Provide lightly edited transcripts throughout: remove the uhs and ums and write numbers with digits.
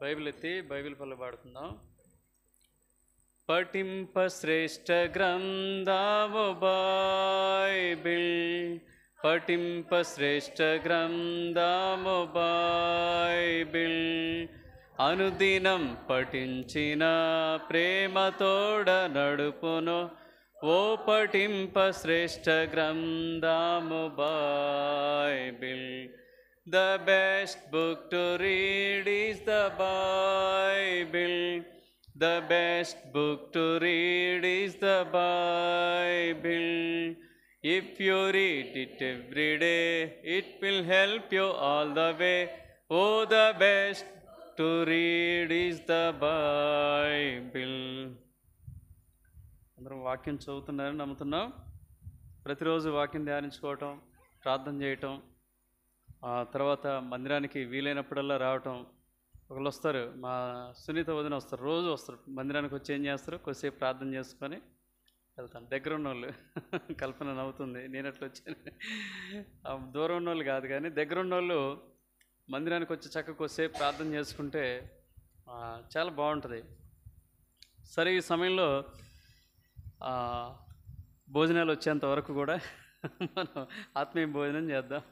Bible ఎత్తి Bible పళ్ళు పాడుకుందాం. పఠింప శ్రేష్ఠ గ్రంథము బైబిల్, పఠింప శ్రేష్ఠ గ్రంథము బైబిల్, అనుదినం పఠించిన ప్రేమతోడ నడుపును. ఓ పఠింప శ్రేష్ఠ గ్రంథము Bible. The best book to read is the Bible. The best book to read is the Bible. If you read it every day, it will help you all the way. Oh, the best to read is the Bible. అందరం వాక్యం చదువుతున్నారని నమ్ముతున్నాం. ప్రతిరోజు వాక్యం ధ్యానించుకోవటం, ప్రార్థన చేయటం, తర్వాత మందిరానికి వీలైనప్పుడల్లా రావటం. ఒకళ్ళు వస్తారు, మా సునీత వదిన వస్తారు, రోజు వస్తారు మందిరానికి వచ్చి ఏం చేస్తారు, కొద్దిసేపు ప్రార్థన చేసుకొని వెళ్తాను. దగ్గర ఉన్న వాళ్ళు కల్పన నవ్వుతుంది, నేను అట్లా వచ్చాను. దూరం ఉన్న వాళ్ళు కాదు, కానీ దగ్గర ఉన్న వాళ్ళు మందిరానికి వచ్చి చక్కగా కొద్దిసేపు ప్రార్థన చేసుకుంటే చాలా బాగుంటుంది. సరే, ఈ సమయంలో భోజనాలు వచ్చేంత వరకు కూడా మనం ఆత్మీయ భోజనం చేద్దాం.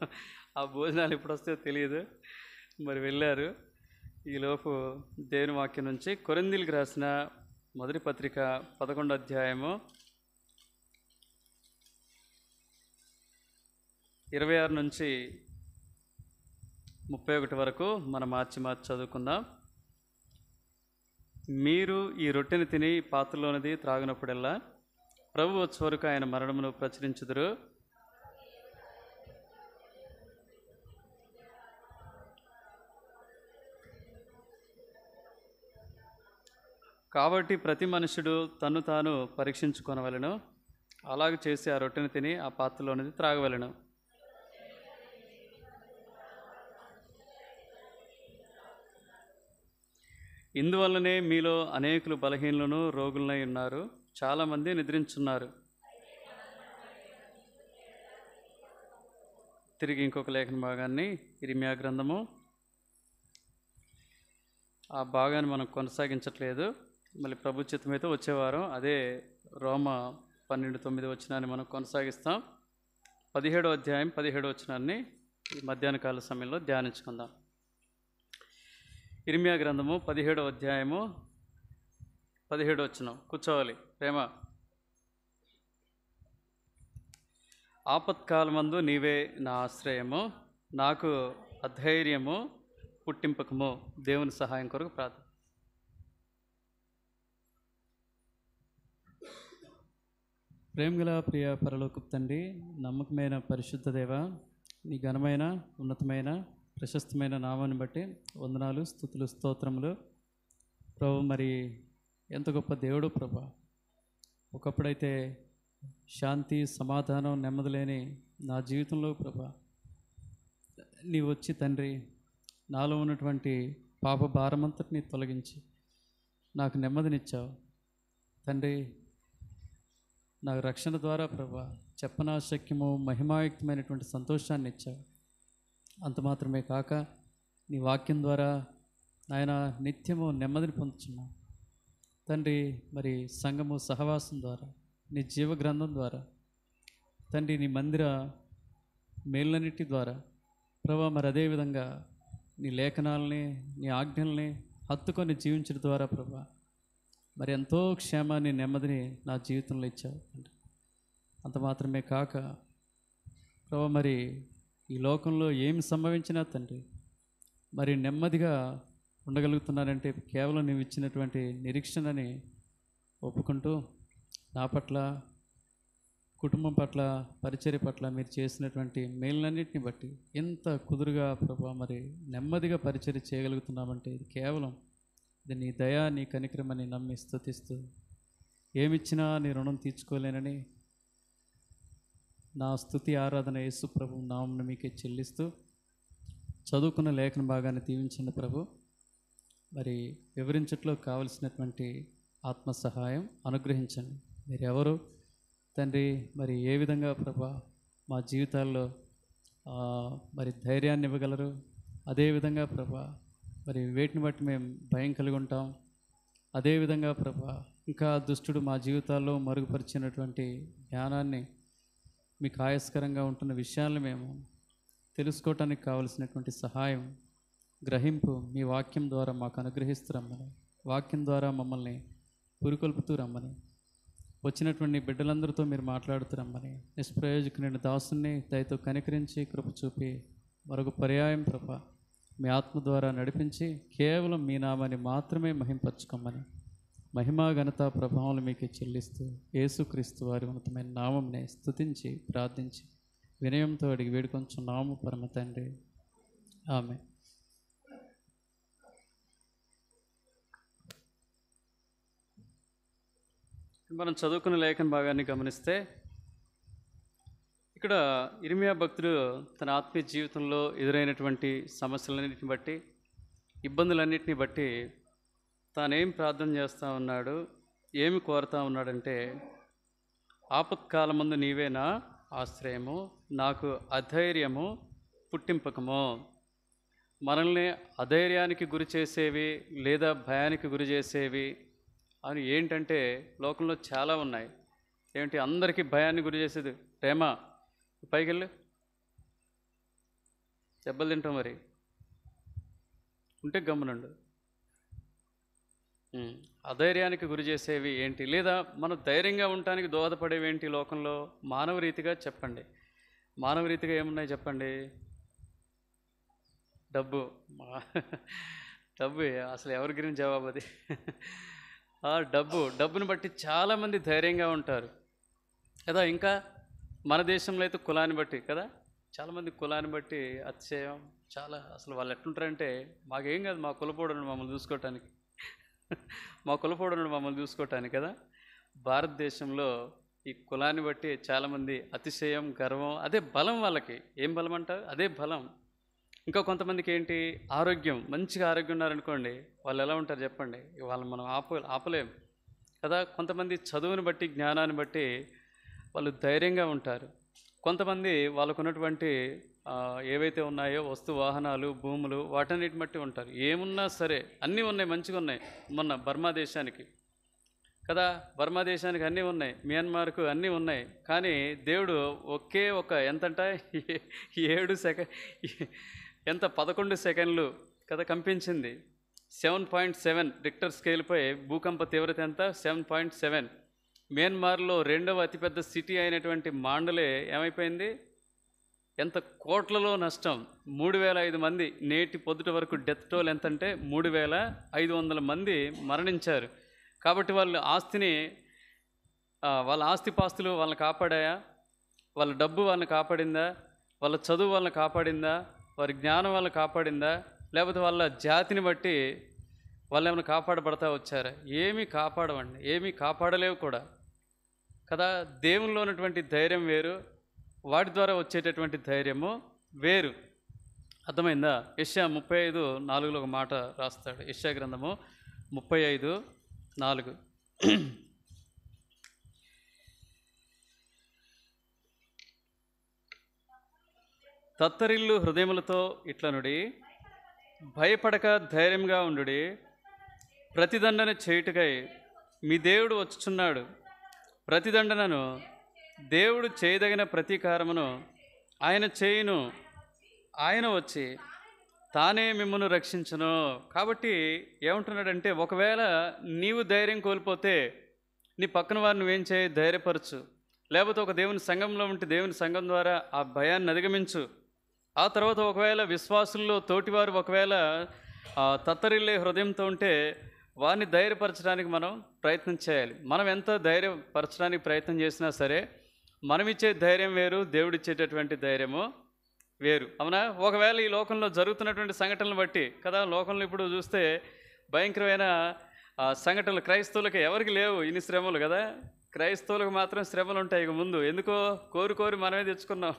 ఆ భోజనాలు ఎప్పుడు వస్తాయో తెలియదు. మరి వెళ్ళారు. ఈలోపు దేవుని వాక్యం నుంచి కొరింథీయులకు రాసిన మొదటి పత్రిక 11వ అధ్యాయము 26 నుంచి 31 వరకు మనం మార్చి చదువుకుందాం. మీరు ఈ రొట్టెని తిని పాత్రలోనిది త్రాగినప్పుడల్లా ప్రభు వచ్చే వరకు ఆయన మరణమును ప్రచురించుదురు. కాబట్టి ప్రతి మనుషుడు తను తాను పరీక్షించుకొనవలెను. అలాగ చేసి ఆ రొట్టెని తిని ఆ పాత్రలోనిది త్రాగవలెను. ఇందువల్లనే మీలో అనేకులు బలహీనులను రోగులనై ఉన్నారు, చాలామంది నిద్రించున్నారు. తిరిగి ఇంకొక లేఖన భాగాన్ని, ఇర్మియా గ్రంథము, ఆ భాగాన్ని మనం కొనసాగించట్లేదు. మళ్ళీ ప్రభు చిత్తమైతే వచ్చేవారం అదే రోమ 12:9 వచనాన్ని మనం కొనసాగిస్తాం. 17వ అధ్యాయం 17వ వచనాన్ని ఈ మధ్యాహ్న కాల సమయంలో ధ్యానించుకుందాం. ఇర్మియా గ్రంథము 17వ అధ్యాయము 17వ వచనం. కూర్చోవాలి ప్రేమ. ఆపత్కాలమందు నీవే నా ఆశ్రయము, నాకు అధైర్యము పుట్టింపకము. దేవుని సహాయం కొరకు ప్రార్థన. ప్రేమగల ప్రియ పరలోకపు తండ్రి, నమ్మకమైన పరిశుద్ధ దేవ, నీ ఘనమైన ఉన్నతమైన ప్రశస్తమైన నామాన్ని బట్టి వందనాలు, స్తుతులు, స్తోత్రములు ప్రభు. మరి ఎంత గొప్ప దేవుడు ప్రభా. ఒకప్పుడైతే శాంతి, సమాధానం, నెమ్మది లేని నా జీవితంలో ప్రభా, నీవు వచ్చి తండ్రి నాలో ఉన్నటువంటి పాప భారమంతటిని తొలగించి నాకు నెమ్మదినిచ్చావు తండ్రి. నాకు రక్షణ ద్వారా ప్రభా చెప్పనాశక్యము మహిమాయుక్తమైనటువంటి సంతోషాన్ని ఇచ్చావు. అంత మాత్రమే కాక నీ వాక్యం ద్వారా నాయన నిత్యము నెమ్మదిని పొందుతున్నావు తండ్రి. మరి సంఘము సహవాసం ద్వారా, నీ జీవ గ్రంథం ద్వారా తండ్రి, నీ మందిర మేళ్ళన్నిటి ద్వారా ప్రభా, మరి అదేవిధంగా నీ లేఖనాలని, నీ ఆజ్ఞల్ని హత్తుకొని జీవించడం ద్వారా ప్రభా, మరి ఎంతో క్షేమాన్ని, నెమ్మదిని నా జీవితంలో ఇచ్చావు తండ్రి. అంత మాత్రమే కాక ప్రభా, మరి ఈ లోకంలో ఏమి సంభవించినా తండ్రి, మరి నెమ్మదిగా ఉండగలుగుతున్నానంటే కేవలం నీవు ఇచ్చినటువంటి నిరీక్షణని ఒప్పుకుంటూ, నా పట్ల, కుటుంబం పట్ల, పరిచర్య పట్ల మీరు చేసినటువంటి మేలులన్నింటిని బట్టి ఎంత కుదురుగా ప్రభా మరి నెమ్మదిగా పరిచర్య చేయగలుగుతున్నామంటే ఇది కేవలం ఇది నీ దయా, నీ కనికరమని నమ్మి స్తుతిస్తూ, ఏమిచ్చినా నీ రుణం తీర్చుకోలేనని నా స్తుతి ఆరాధన యేసు ప్రభు నామమున మీకే చెల్లిస్తూ చదువుకున్న లేఖన భాగాన్ని దీవించండి ప్రభు. మరి వివరించట్లో కావలసినటువంటి ఆత్మ సహాయం అనుగ్రహించండి. మీరు ఎవరు తండ్రి, మరి ఏ విధంగా ప్రభా మా జీవితాల్లో మరి ధైర్యాన్ని ఇవ్వగలరు, అదేవిధంగా ప్రభా మరి వేటిని బట్టి మేము భయం కలిగి ఉంటాం. అదేవిధంగా ప్రభా, ఇంకా దుష్టుడు మా జీవితాల్లో మరుగుపరిచినటువంటి జ్ఞానాన్ని, మీకు ఆయాస్కరంగా ఉంటున్న విషయాలను మేము తెలుసుకోవటానికి కావలసినటువంటి సహాయం, గ్రహింపు మీ వాక్యం ద్వారా మాకు అనుగ్రహిస్తూ రమ్మని, వాక్యం ద్వారా మమ్మల్ని పురికొల్పుతూ రమ్మని, వచ్చినటువంటి బిడ్డలందరితో మీరు మాట్లాడుతూ రమ్మని, నిష్ప్రయోజకుని దాసుని దయతో కనికరించి కృప చూపి మరొక పర్యాయం ప్రభా మీ ఆత్మ ద్వారా నడిపించి కేవలం మీ నామాన్ని మాత్రమే మహింపరచుకోమని, మహిమా ఘనత ప్రభావాలు మీకు చెల్లిస్తూ యేసుక్రీస్తు వారి ఉన్నతమైన నామంని స్తుతించి ప్రార్థించి వినయంతో అడిగి వేడుకొంచున్నాము పరమ తండ్రి, ఆమేన్. మనం చదువుకున్న లేఖన భాగాన్ని గమనిస్తే ఇక్కడ ఇర్మియా భక్తుడు తన ఆత్మీయ జీవితంలో ఎదురైనటువంటి సమస్యలన్నింటిని బట్టి, ఇబ్బందులన్నింటినీ బట్టి తానేం ప్రార్థన చేస్తూ ఉన్నాడు, ఏమి కోరుతూ ఉన్నాడంటే, ఆపత్కాలమందు నీవే నా ఆశ్రయము, నాకు అధైర్యము పుట్టింపకము. మనల్ని అధైర్యానికి గురి చేసేవి లేదా భయానికి గురి చేసేవి అని ఏంటంటే లోకంలో చాలా ఉన్నాయి. ఏంటి అందరికీ భయాన్ని గురి చేసేది? ప్రేమ పైకెళ్ళు, దెబ్బలు తింటాం, మరి ఉంటే గమ్మునుండు. అధైర్యానికి గురి చేసేవి ఏంటి, లేదా మనం ధైర్యంగా ఉండటానికి దోహదపడేవి ఏంటి లోకంలో? మానవ రీతిగా చెప్పండి, మానవ రీతిగా ఏమున్నాయి చెప్పండి? డబ్బు. డబ్బు అసలు ఎవరి గురించి జవాబు అది? డబ్బుని బట్టి చాలామంది ధైర్యంగా ఉంటారు కదా. ఇంకా మన దేశంలో అయితే కులాన్ని బట్టి కదా, చాలామంది కులాన్ని బట్టి అతిశయం. చాలా అసలు వాళ్ళు ఎట్లుంటారంటే, మాకేం కాదు, మా కులపోడు మమ్మల్ని చూసుకోవటానికి, మా కులపోడు మమ్మల్ని చూసుకోవటానికి కదా. భారతదేశంలో ఈ కులాన్ని బట్టి చాలామంది అతిశయం, గర్వం, అదే బలం వాళ్ళకి. ఏం బలం అంటారు? అదే బలం. ఇంకా కొంతమందికి ఏంటి, ఆరోగ్యం, మంచిగా ఆరోగ్యం ఉన్నారనుకోండి, వాళ్ళు ఎలా ఉంటారు చెప్పండి? వాళ్ళు మనం ఆపలేం కదా. కొంతమంది చదువుని బట్టి, జ్ఞానాన్ని బట్టి వాళ్ళు ధైర్యంగా ఉంటారు. కొంతమంది వాళ్ళకు ఉన్నటువంటి ఏవైతే ఉన్నాయో వస్తు వాహనాలు, భూములు, వాటన్నిటిని బట్టి ఉంటారు. ఏమున్నా సరే అన్నీ ఉన్నాయి, మంచిగా ఉన్నాయి. మొన్న బర్మా దేశానికి కదా, బర్మా దేశానికి అన్నీ ఉన్నాయి, మియన్మార్కు అన్నీ ఉన్నాయి. కానీ దేవుడు ఒకే ఒక ఎంతంట 11 సెకండ్లు కదా కంపించింది. 7.7 రిక్టర్ స్కేల్పై భూకంప తీవ్రత ఎంత? 7.7. మియన్మార్లో 2వ అతిపెద్ద సిటీ అయినటువంటి మాండలే ఏమైపోయింది? ఎంత కోట్లలో నష్టం. 3,500 మంది, నేటి పొద్దుట వరకు డెత్ టోల్ ఎంతంటే 3,500 మంది మరణించారు. కాబట్టి వాళ్ళ ఆస్తిపాస్తులు వాళ్ళని కాపాడాయా? వాళ్ళ డబ్బు వాళ్ళని కాపాడిందా? వాళ్ళ చదువు వాళ్ళని కాపాడిందా? వారి జ్ఞానం వాళ్ళని కాపాడిందా? లేకపోతే వాళ్ళ జాతిని బట్టి వాళ్ళు ఏమైనా కాపాడబడతా వచ్చారా? ఏమీ కాపాడవండి, ఏమీ కాపాడలేవు కూడా కదా. దేవునిలో ఉన్నటువంటి ధైర్యం వేరు, వాటి ద్వారా వచ్చేటటువంటి ధైర్యము వేరు. అర్థమైందా? యెషయా 35:4 ఒక మాట రాస్తాడు. యెషయా గ్రంథము 35:4. తత్తరిల్లు హృదయములతో ఇట్లనుడి, భయపడక ధైర్యంగా ఉండుడి, ప్రతిదండన చేయుటకై మీ దేవుడు వచ్చుచున్నాడు. ప్రతిదండనను, దేవుడు చేయదగిన ప్రతీకారమును ఆయన చేయును. ఆయన వచ్చి తానే మిమ్మల్ని రక్షించును. కాబట్టి ఏమంటున్నాడంటే, ఒకవేళ నీవు ధైర్యం కోల్పోతే నీ పక్కన వారు నువ్వేం చేయి, ధైర్యపరచు. లేకపోతే ఒక దేవుని సంఘంలో ఉంటే దేవుని సంఘం ద్వారా ఆ భయాన్ని అధిగమించు. ఆ తర్వాత ఒకవేళ విశ్వాసుల్లో తోటివారు ఒకవేళ తత్తరిల్లే హృదయంతో ఉంటే వారిని ధైర్యపరచడానికి మనం ప్రయత్నం చేయాలి. మనం ఎంత ధైర్యపరచడానికి ప్రయత్నం చేసినా సరే, మనమిచ్చే ధైర్యం వేరు, దేవుడిచ్చేటటువంటి ధైర్యము వేరు. అవునా? ఒకవేళ ఈ లోకంలో జరుగుతున్నటువంటి సంఘటనలు బట్టి కదా, లోకంలో ఇప్పుడు చూస్తే భయంకరమైన సంఘటనలు క్రైస్తవులకి ఎవరికి లేవు ఇన్ని శ్రమలు కదా. క్రైస్తవులకు మాత్రం శ్రమలు ఉంటాయి. ఇక ముందు ఎందుకో కోరి మనమే తెచ్చుకున్నాం.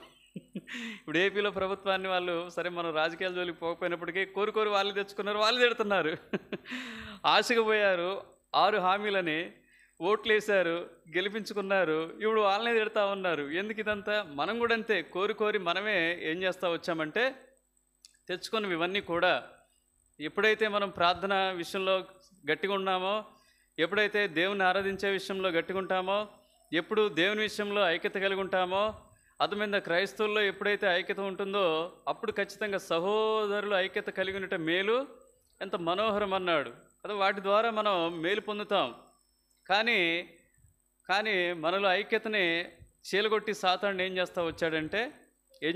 ఇప్పుడు ఏపీలో ప్రభుత్వాన్ని వాళ్ళు, సరే మనం రాజకీయాల జోలికి పోకపోయినప్పటికీ కోరి వాళ్ళు తెచ్చుకున్నారు, వాళ్ళు తిడుతున్నారు. ఆశగా పోయారు, 6 హామీలని ఓట్లు వేశారు, గెలిపించుకున్నారు, ఇప్పుడు వాళ్ళనే తిడతా ఉన్నారు. ఎందుకు ఇదంతా? మనం కూడా అంతే, కోరి మనమే ఏం చేస్తూ వచ్చామంటే తెచ్చుకున్నవి ఇవన్నీ కూడా ఎప్పుడైతే మనం ప్రార్థన విషయంలో గట్టిగా ఉన్నామో, ఎప్పుడైతే దేవుని ఆరాధించే విషయంలో గట్టిగా ఉంటామో, ఎప్పుడు దేవుని విషయంలో ఐక్యత కలిగి ఉంటామో, అర్థమైందా? క్రైస్తవుల్లో ఎప్పుడైతే ఐక్యత ఉంటుందో అప్పుడు ఖచ్చితంగా సహోదరులు ఐక్యత కలిగి ఉండట మేలు, ఎంత మనోహరం అన్నాడు కదా. వాటి ద్వారా మనం మేలు పొందుతాం. కానీ మనలో ఐక్యతని చీలగొట్టి సాతానుడు ఏం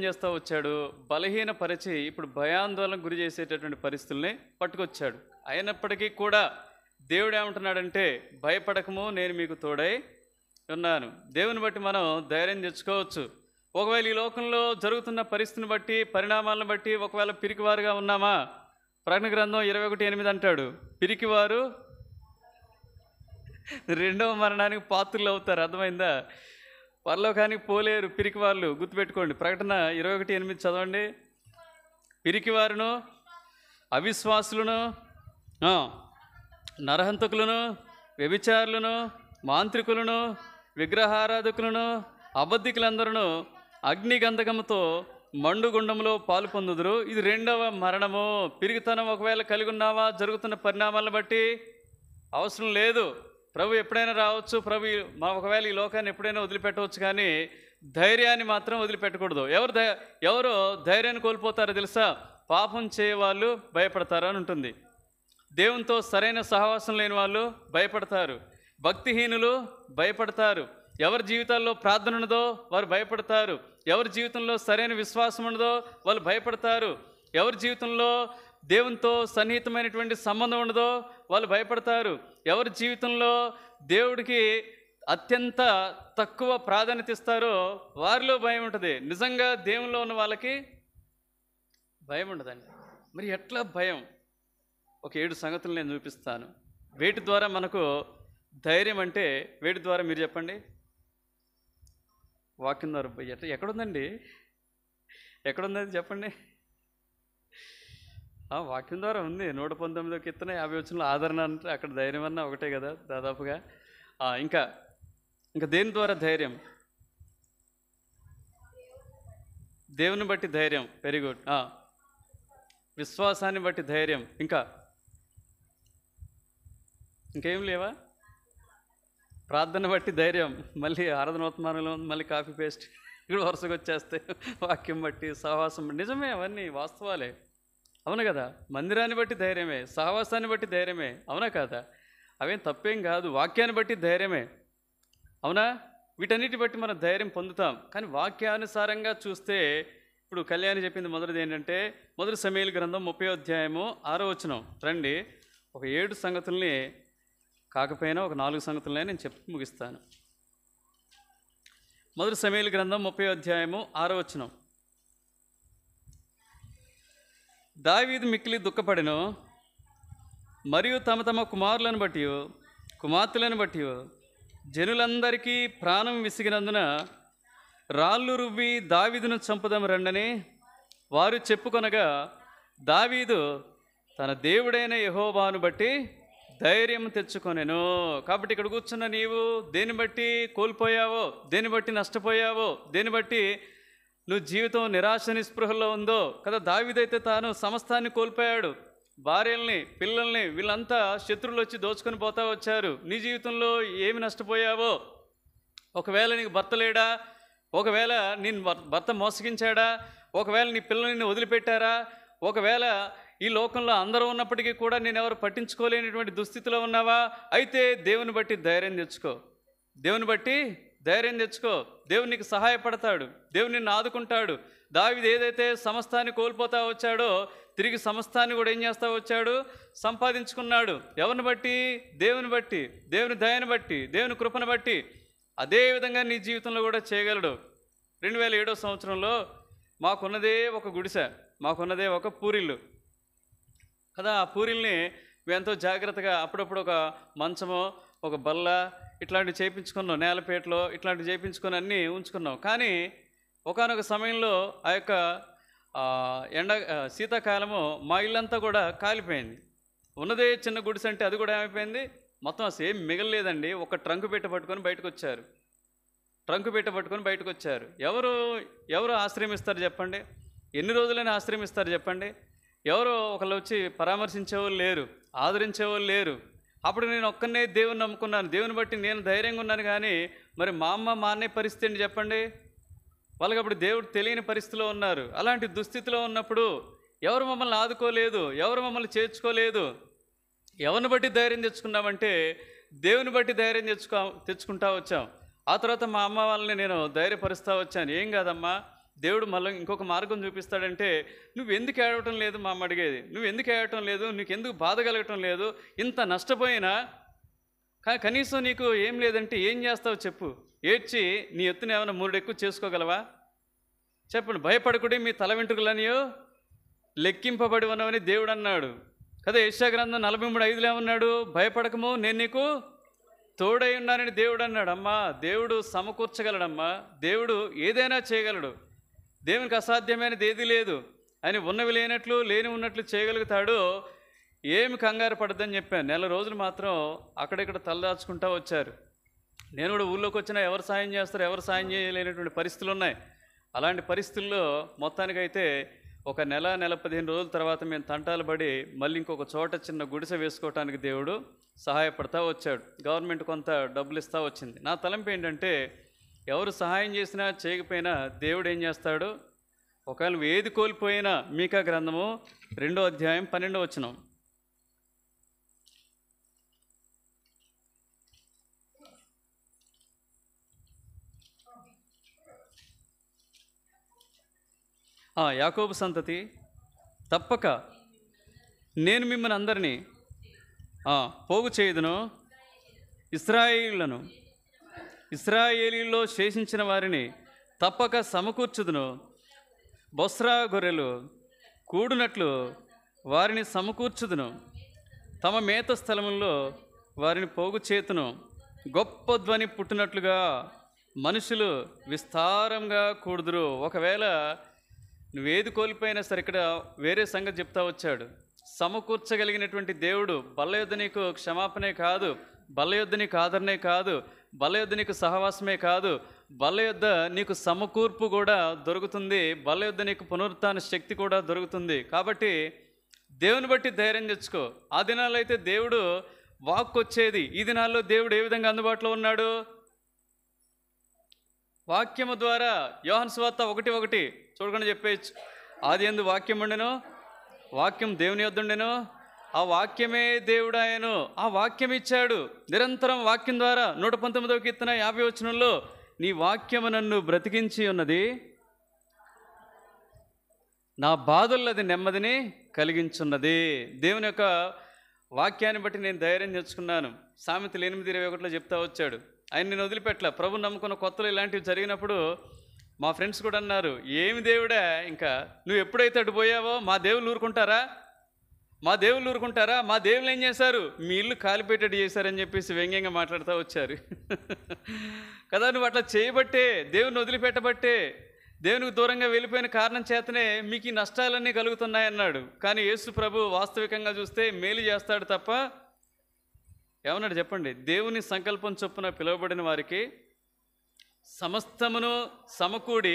చేస్తా వచ్చాడు? బలహీనపరిచి ఇప్పుడు భయాందోళనకు గురి చేసేటటువంటి పరిస్థితుల్ని పట్టుకొచ్చాడు. అయినప్పటికీ కూడా దేవుడు ఏమంటున్నాడంటే, భయపడకము, నేను మీకు తోడై ఉన్నాను. దేవుని బట్టి మనం ధైర్యం తెచ్చుకోవచ్చు. ఒకవేళ ఈ లోకంలో జరుగుతున్న పరిస్థితిని బట్టి, పరిణామాలను బట్టి ఒకవేళ పిరికివారుగా ఉన్నామా? ప్రకటన గ్రంథం 21:8 అంటాడు, పిరికివారు రెండవ మరణానికి పాత్రులు అవుతారు. అర్థమైందా? పరలోకానికి పోలేరు పిరికి వాళ్ళు. గుర్తుపెట్టుకోండి. ప్రకటన 21:8 చదవండి. పిరికివారును, అవిశ్వాసులను, నరహంతకులను, వ్యభిచారులను, మాంత్రికులను, విగ్రహారాధకులను, అబద్ధికులందరూ అగ్నిగంధకముతో మండుగుండంలో పాలు పొందుదురు. ఇది రెండవ మరణము. పిరిగితనం ఒకవేళ కలిగి ఉన్నావా? జరుగుతున్న పరిణామాలను బట్టి అవసరం లేదు. ప్రభు ఎప్పుడైనా రావచ్చు. ప్రభు ఒకవేళ ఈ లోకాన్ని ఎప్పుడైనా వదిలిపెట్టవచ్చు, కానీ ధైర్యాన్ని మాత్రం వదిలిపెట్టకూడదు. ఎవరో ధైర్యాన్ని కోల్పోతారో తెలుసా? పాపం చేయవాళ్ళు భయపడతారు అని ఉంటుంది. దేవునితో సరైన సహవాసం లేని వాళ్ళు భయపడతారు. భక్తిహీనులు భయపడతారు. ఎవరి జీవితాల్లో ప్రార్థన ఉన్నదో వారు భయపడతారు. ఎవరి జీవితంలో సరైన విశ్వాసం ఉన్నదో వాళ్ళు భయపడతారు. ఎవరి జీవితంలో దేవునితో సన్నిహితమైనటువంటి సంబంధం ఉండదో వాళ్ళు భయపడతారు. ఎవరి జీవితంలో దేవుడికి అత్యంత తక్కువ ప్రాధాన్యత ఇస్తారో వారిలో భయం ఉంటుంది. నిజంగా దేవునిలో ఉన్న వాళ్ళకి భయం ఉండదండి. మరి ఎట్లా భయం? ఒక 7 సంగతులు నేను చూపిస్తాను. వేటి ద్వారా మనకు ధైర్యం అంటే, వేటి ద్వారా మీరు చెప్పండి. వాక్యం ద్వారా. ఎక్కడుందండి? ఎక్కడుంది చెప్పండి. వాక్యం ద్వారా ఉంది. 119వ కీర్తన 50 వచనంలో ఆదరణ అంటే అక్కడ ధైర్యం అన్నా ఒకటే కదా దాదాపుగా. ఇంకా దేని ద్వారా ధైర్యం? దేవుని బట్టి ధైర్యం. Very good. విశ్వాసాన్ని బట్టి ధైర్యం. ఇంకేం లేవా? ప్రార్థన బట్టి ధైర్యం. మళ్ళీ ఆరాధనోత్మానంలో మళ్ళీ కాపీ పేస్ట్ ఇక్కడ వరుసగా వచ్చేస్తే వాక్యం బట్టి, సహవాసం. నిజమే, అవన్నీ వాస్తవాలే. అవును కదా? మందిరాన్ని బట్టి ధైర్యమే, సహవాసాన్ని బట్టి ధైర్యమే. అవునా కాదా? అవేం తప్పేం కాదు. వాక్యాన్ని బట్టి ధైర్యమే. అవునా? వీటన్నిటి బట్టి మనం ధైర్యం పొందుతాం. కానీ వాక్యానుసారంగా చూస్తే ఇప్పుడు కళ్యాణి చెప్పింది మొదటిది ఏంటంటే, మొదటి సమూయేలు గ్రంథం 30వ అధ్యాయము 6వ వచనం. రండి, ఒక 7 సంగతుల్ని కాకపోయినా ఒక 4 సంగతులనే నేను చెప్పి ముగిస్తాను. మొదటి సమూయేలు గ్రంథం 30వ అధ్యాయము 6వ వచనం. దావీదు మిక్కిలి దుఃఖపడెను, మరియు తమ తమ కుమారులను బట్టి కుమార్తెలను బట్టి జనులందరికీ ప్రాణం విసిగినందున రాళ్ళు రువ్వి దావీదును చంపుదాం రండని వారు చెప్పుకొనగా, దావీదు తన దేవుడైన యెహోవాను బట్టి ధైర్యం తెచ్చుకొనెను. కాబట్టి ఇక్కడ కూర్చున్న నీవు దేన్ని బట్టి కోల్పోయావో, దేన్ని బట్టి నష్టపోయావో, దేన్ని బట్టి నువ్వు జీవితం నిరాశ నిస్పృహల్లో ఉందో కదా. దావీదైతే తాను సమస్తాన్ని కోల్పోయాడు. భార్యల్ని, పిల్లల్ని, వీళ్ళంతా శత్రువులు వచ్చి దోచుకొని పోతా వచ్చారు. నీ జీవితంలో ఏమి నష్టపోయావో, ఒకవేళ నీకు భర్త లేడా, ఒకవేళ నేను భర్త మోసగించాడా, ఒకవేళ నీ పిల్లల్ని వదిలిపెట్టారా, ఒకవేళ ఈ లోకంలో అందరూ ఉన్నప్పటికీ కూడా నేను ఎవరు పట్టించుకోలేనటువంటి దుస్థితిలో ఉన్నావా? అయితే దేవుని బట్టి ధైర్యం తెచ్చుకో. దేవుని బట్టి ధైర్యం తెచ్చుకో. దేవుడు నీకు సహాయపడతాడు. దేవుడు నిన్ను ఆదుకుంటాడు. దావీదు ఏదైతే సమస్తాన్ని కోల్పోతా వచ్చాడో తిరిగి సమస్తాన్ని కూడా ఏం చేస్తా వచ్చాడు? సంపాదించుకున్నాడు. ఎవరిని బట్టి? దేవుని బట్టి, దేవుని దయని బట్టి, దేవుని కృపను బట్టి. అదేవిధంగా నీ జీవితంలో కూడా చేయగలడు. 2007వ సంవత్సరంలో మాకున్నదే ఒక గుడిసె, మాకున్నదే ఒక పూరిల్లు కదా. ఆ పూరిల్ని మేము ఎంతో జాగ్రత్తగా అప్పుడప్పుడు ఒక మంచమో, ఒక బల్ల ఇట్లాంటివి చేయించుకున్నాం. నేలపేటలో ఇట్లాంటివి చేయించుకొని అన్నీ ఉంచుకున్నాం. కానీ ఒకానొక సమయంలో ఆ యొక్క శీతాకాలము మా ఇల్లంతా కూడా కాలిపోయింది. ఉన్నదే చిన్న గుడిసె అంటే అది కూడా ఏమైపోయింది? మొత్తం అసలు ఏం మిగలలేదండి. ఒక ట్రంకు పెట్ట పట్టుకొని బయటకు వచ్చారు. ఎవరు ఆశ్రమిస్తారు చెప్పండి? ఎన్ని రోజులైనా ఆశ్రమిస్తారు చెప్పండి? ఎవరో ఒకళ్ళు వచ్చి పరామర్శించేవాళ్ళు లేరు, ఆదరించేవాళ్ళు లేరు. అప్పుడు నేను ఒక్కనే దేవుని నమ్ముకున్నాను, దేవుని బట్టి నేను ధైర్యంగా ఉన్నాను. కానీ మరి మా అమ్మ మా అన్నయ్య పరిస్థితి ఏంటి చెప్పండి? వాళ్ళకి అప్పుడు దేవుడు తెలియని పరిస్థితిలో ఉన్నారు. అలాంటి దుస్థితిలో ఉన్నప్పుడు ఎవరు మమ్మల్ని ఆదుకోలేదు, ఎవరు మమ్మల్ని చేర్చుకోలేదు. ఎవరిని బట్టి ధైర్యం తెచ్చుకున్నామంటే దేవుని బట్టి ధైర్యం తెచ్చుకుంటా వచ్చాం. ఆ తర్వాత మా అమ్మ వాళ్ళని నేను ధైర్యపరుస్తూ వచ్చాను. ఏం కాదమ్మా, దేవుడు మళ్ళీ ఇంకొక మార్గం చూపిస్తాడంటే నువ్వు ఎందుకు ఏడవటం లేదు మా అమ్మ అడిగేది. నువ్వు ఎందుకు ఏడవటం లేదు, నీకు ఎందుకు బాధ కలగటం లేదు, ఇంత నష్టపోయినా కనీసం నీకు ఏం లేదంటే ఏం చేస్తావు చెప్పు, ఏడ్చి నీ ఎత్తున ఏమైనా 3 ఎక్కువ చేసుకోగలవా చెప్పండి. భయపడకుడి, మీ తల వెంట్రుకలనియో లెక్కింపబడి ఉన్నవని దేవుడు అన్నాడు కదా. యెషయా గ్రంథం 43:5 ఏమన్నాడు? భయపడకము, నేను నీకు తోడై ఉన్నానని దేవుడు అన్నాడు. అమ్మా, దేవుడు సమకూర్చగలడమ్మా, దేవుడు ఏదైనా చేయగలడు. దేవునికి అసాధ్యమైనది ఏది లేదు. ఆయన ఉన్నవి లేనట్లు లేని ఉన్నట్లు చేయగలుగుతాడు. ఏమి కంగారు పడద్దని చెప్పాను. 1 నెల రోజులు మాత్రం అక్కడిక్కడ తలదాచుకుంటూ వచ్చారు. నేను కూడా ఊళ్ళోకి వచ్చినా ఎవరు సాయం చేస్తారు, ఎవరు సాయం చేయలేనటువంటి పరిస్థితులు ఉన్నాయి. అలాంటి పరిస్థితుల్లో మొత్తానికైతే 1 నెల 15 రోజుల తర్వాత మేము తంటాలు పడి మళ్ళీ ఇంకొక చోట చిన్న గుడిసె వేసుకోవటానికి దేవుడు సహాయపడతా వచ్చాడు. గవర్నమెంట్ కొంత డబ్బులు ఇస్తూ వచ్చింది. నా తలంపు ఏంటంటే ఎవరు సహాయం చేసినా చేయకపోయినా దేవుడు ఏం చేస్తాడు? ఒకవేళ నువ్వు ఏది కోల్పోయినా, మీకా గ్రంథము 2వ అధ్యాయం 12వ వచనం. యాకోబు సంతతి, తప్పక నేను మిమ్మల్ని అందరినీ పోగు చేయుదును, ఇశ్రాయేలీలో శేషించిన వారిని తప్పక సమకూర్చుదును. బొస్రా గొర్రెలు కూడునట్లు వారిని సమకూర్చుదును, తమ మేత స్థలముల్లో వారిని పోగు చేతును. గొప్ప ధ్వని పుట్టినట్లుగా మనుషులు విస్తారంగా కూడుదురు. ఒకవేళ నువ్వేది కోల్పోయినా సరే, ఇక్కడ వేరే సంగతి చెప్తా వచ్చాడు. సమకూర్చగలిగినటువంటి దేవుడు బల్ల యొద్ద నీకు క్షమాపణే కాదు, బల్ల యొద్ద నీకు ఆదరణే కాదు, బల్ల యొద్ద నీకు సహవాసమే కాదు, బల్ల యొద్ద నీకు సమకూర్పు కూడా దొరుకుతుంది, బల్ల యొద్ద నీకు పునరుత్థాన శక్తి కూడా దొరుకుతుంది. కాబట్టి దేవుని బట్టి ధైర్యం తెచ్చుకో. ఆ దినాల్లో అయితే దేవుడు వాక్కు వచ్చేది. ఈ దినాల్లో దేవుడు ఏ విధంగా అందుబాటులో ఉన్నాడు? వాక్యము ద్వారా. యోహాను సువార్త 1:1 చూడకుండా చెప్పేయచ్చు. ఆది యందు వాక్యం ఉండెను, వాక్యం దేవుని యొద్ద ఉండెను, ఆ వాక్యమే దేవుడు ఆయను. ఆ వాక్యం ఇచ్చాడు. నిరంతరం వాక్యం ద్వారా 119వ కీర్తన 50వ వచనంలో నీ వాక్యము నన్ను బ్రతికించి ఉన్నది, నా బాధల్లో అది నెమ్మదిని కలిగించున్నది. దేవుని యొక్క వాక్యాన్ని బట్టి నేను ధైర్యం తెచ్చుకున్నాను. సామెతలు 8:21 చెప్తా వచ్చాడు. ఆయన నేను వదిలిపెట్టలే. ప్రభు నమ్ముకున్న కొత్తలో ఇలాంటివి జరిగినప్పుడు మా ఫ్రెండ్స్ కూడా అన్నారు, ఏమి దేవుడా, ఇంకా నువ్వు ఎప్పుడైతే అటు పోయావో మా దేవుళ్ళు ఊరుకుంటారా, మా దేవుళ్ళు ఏం చేశారు, మీ ఇల్లు కాలిపెట్టేట్టు చేశారని చెప్పేసి వ్యంగ్యంగా మాట్లాడుతూ వచ్చారు కదా. నువ్వు అట్లా చేయబట్టే, దేవుని వదిలిపెట్టబట్టే, దేవునికి దూరంగా వెళ్ళిపోయిన కారణం చేతనే మీకు ఈ నష్టాలన్నీ కలుగుతున్నాయన్నాడు. కానీ యేసు ప్రభు వాస్తవికంగా చూస్తే మేలు చేస్తాడు తప్ప ఏమన్నాడు చెప్పండి? దేవుని సంకల్పం చొప్పున పిలువబడిన వారికి సమస్తమును సమకూడి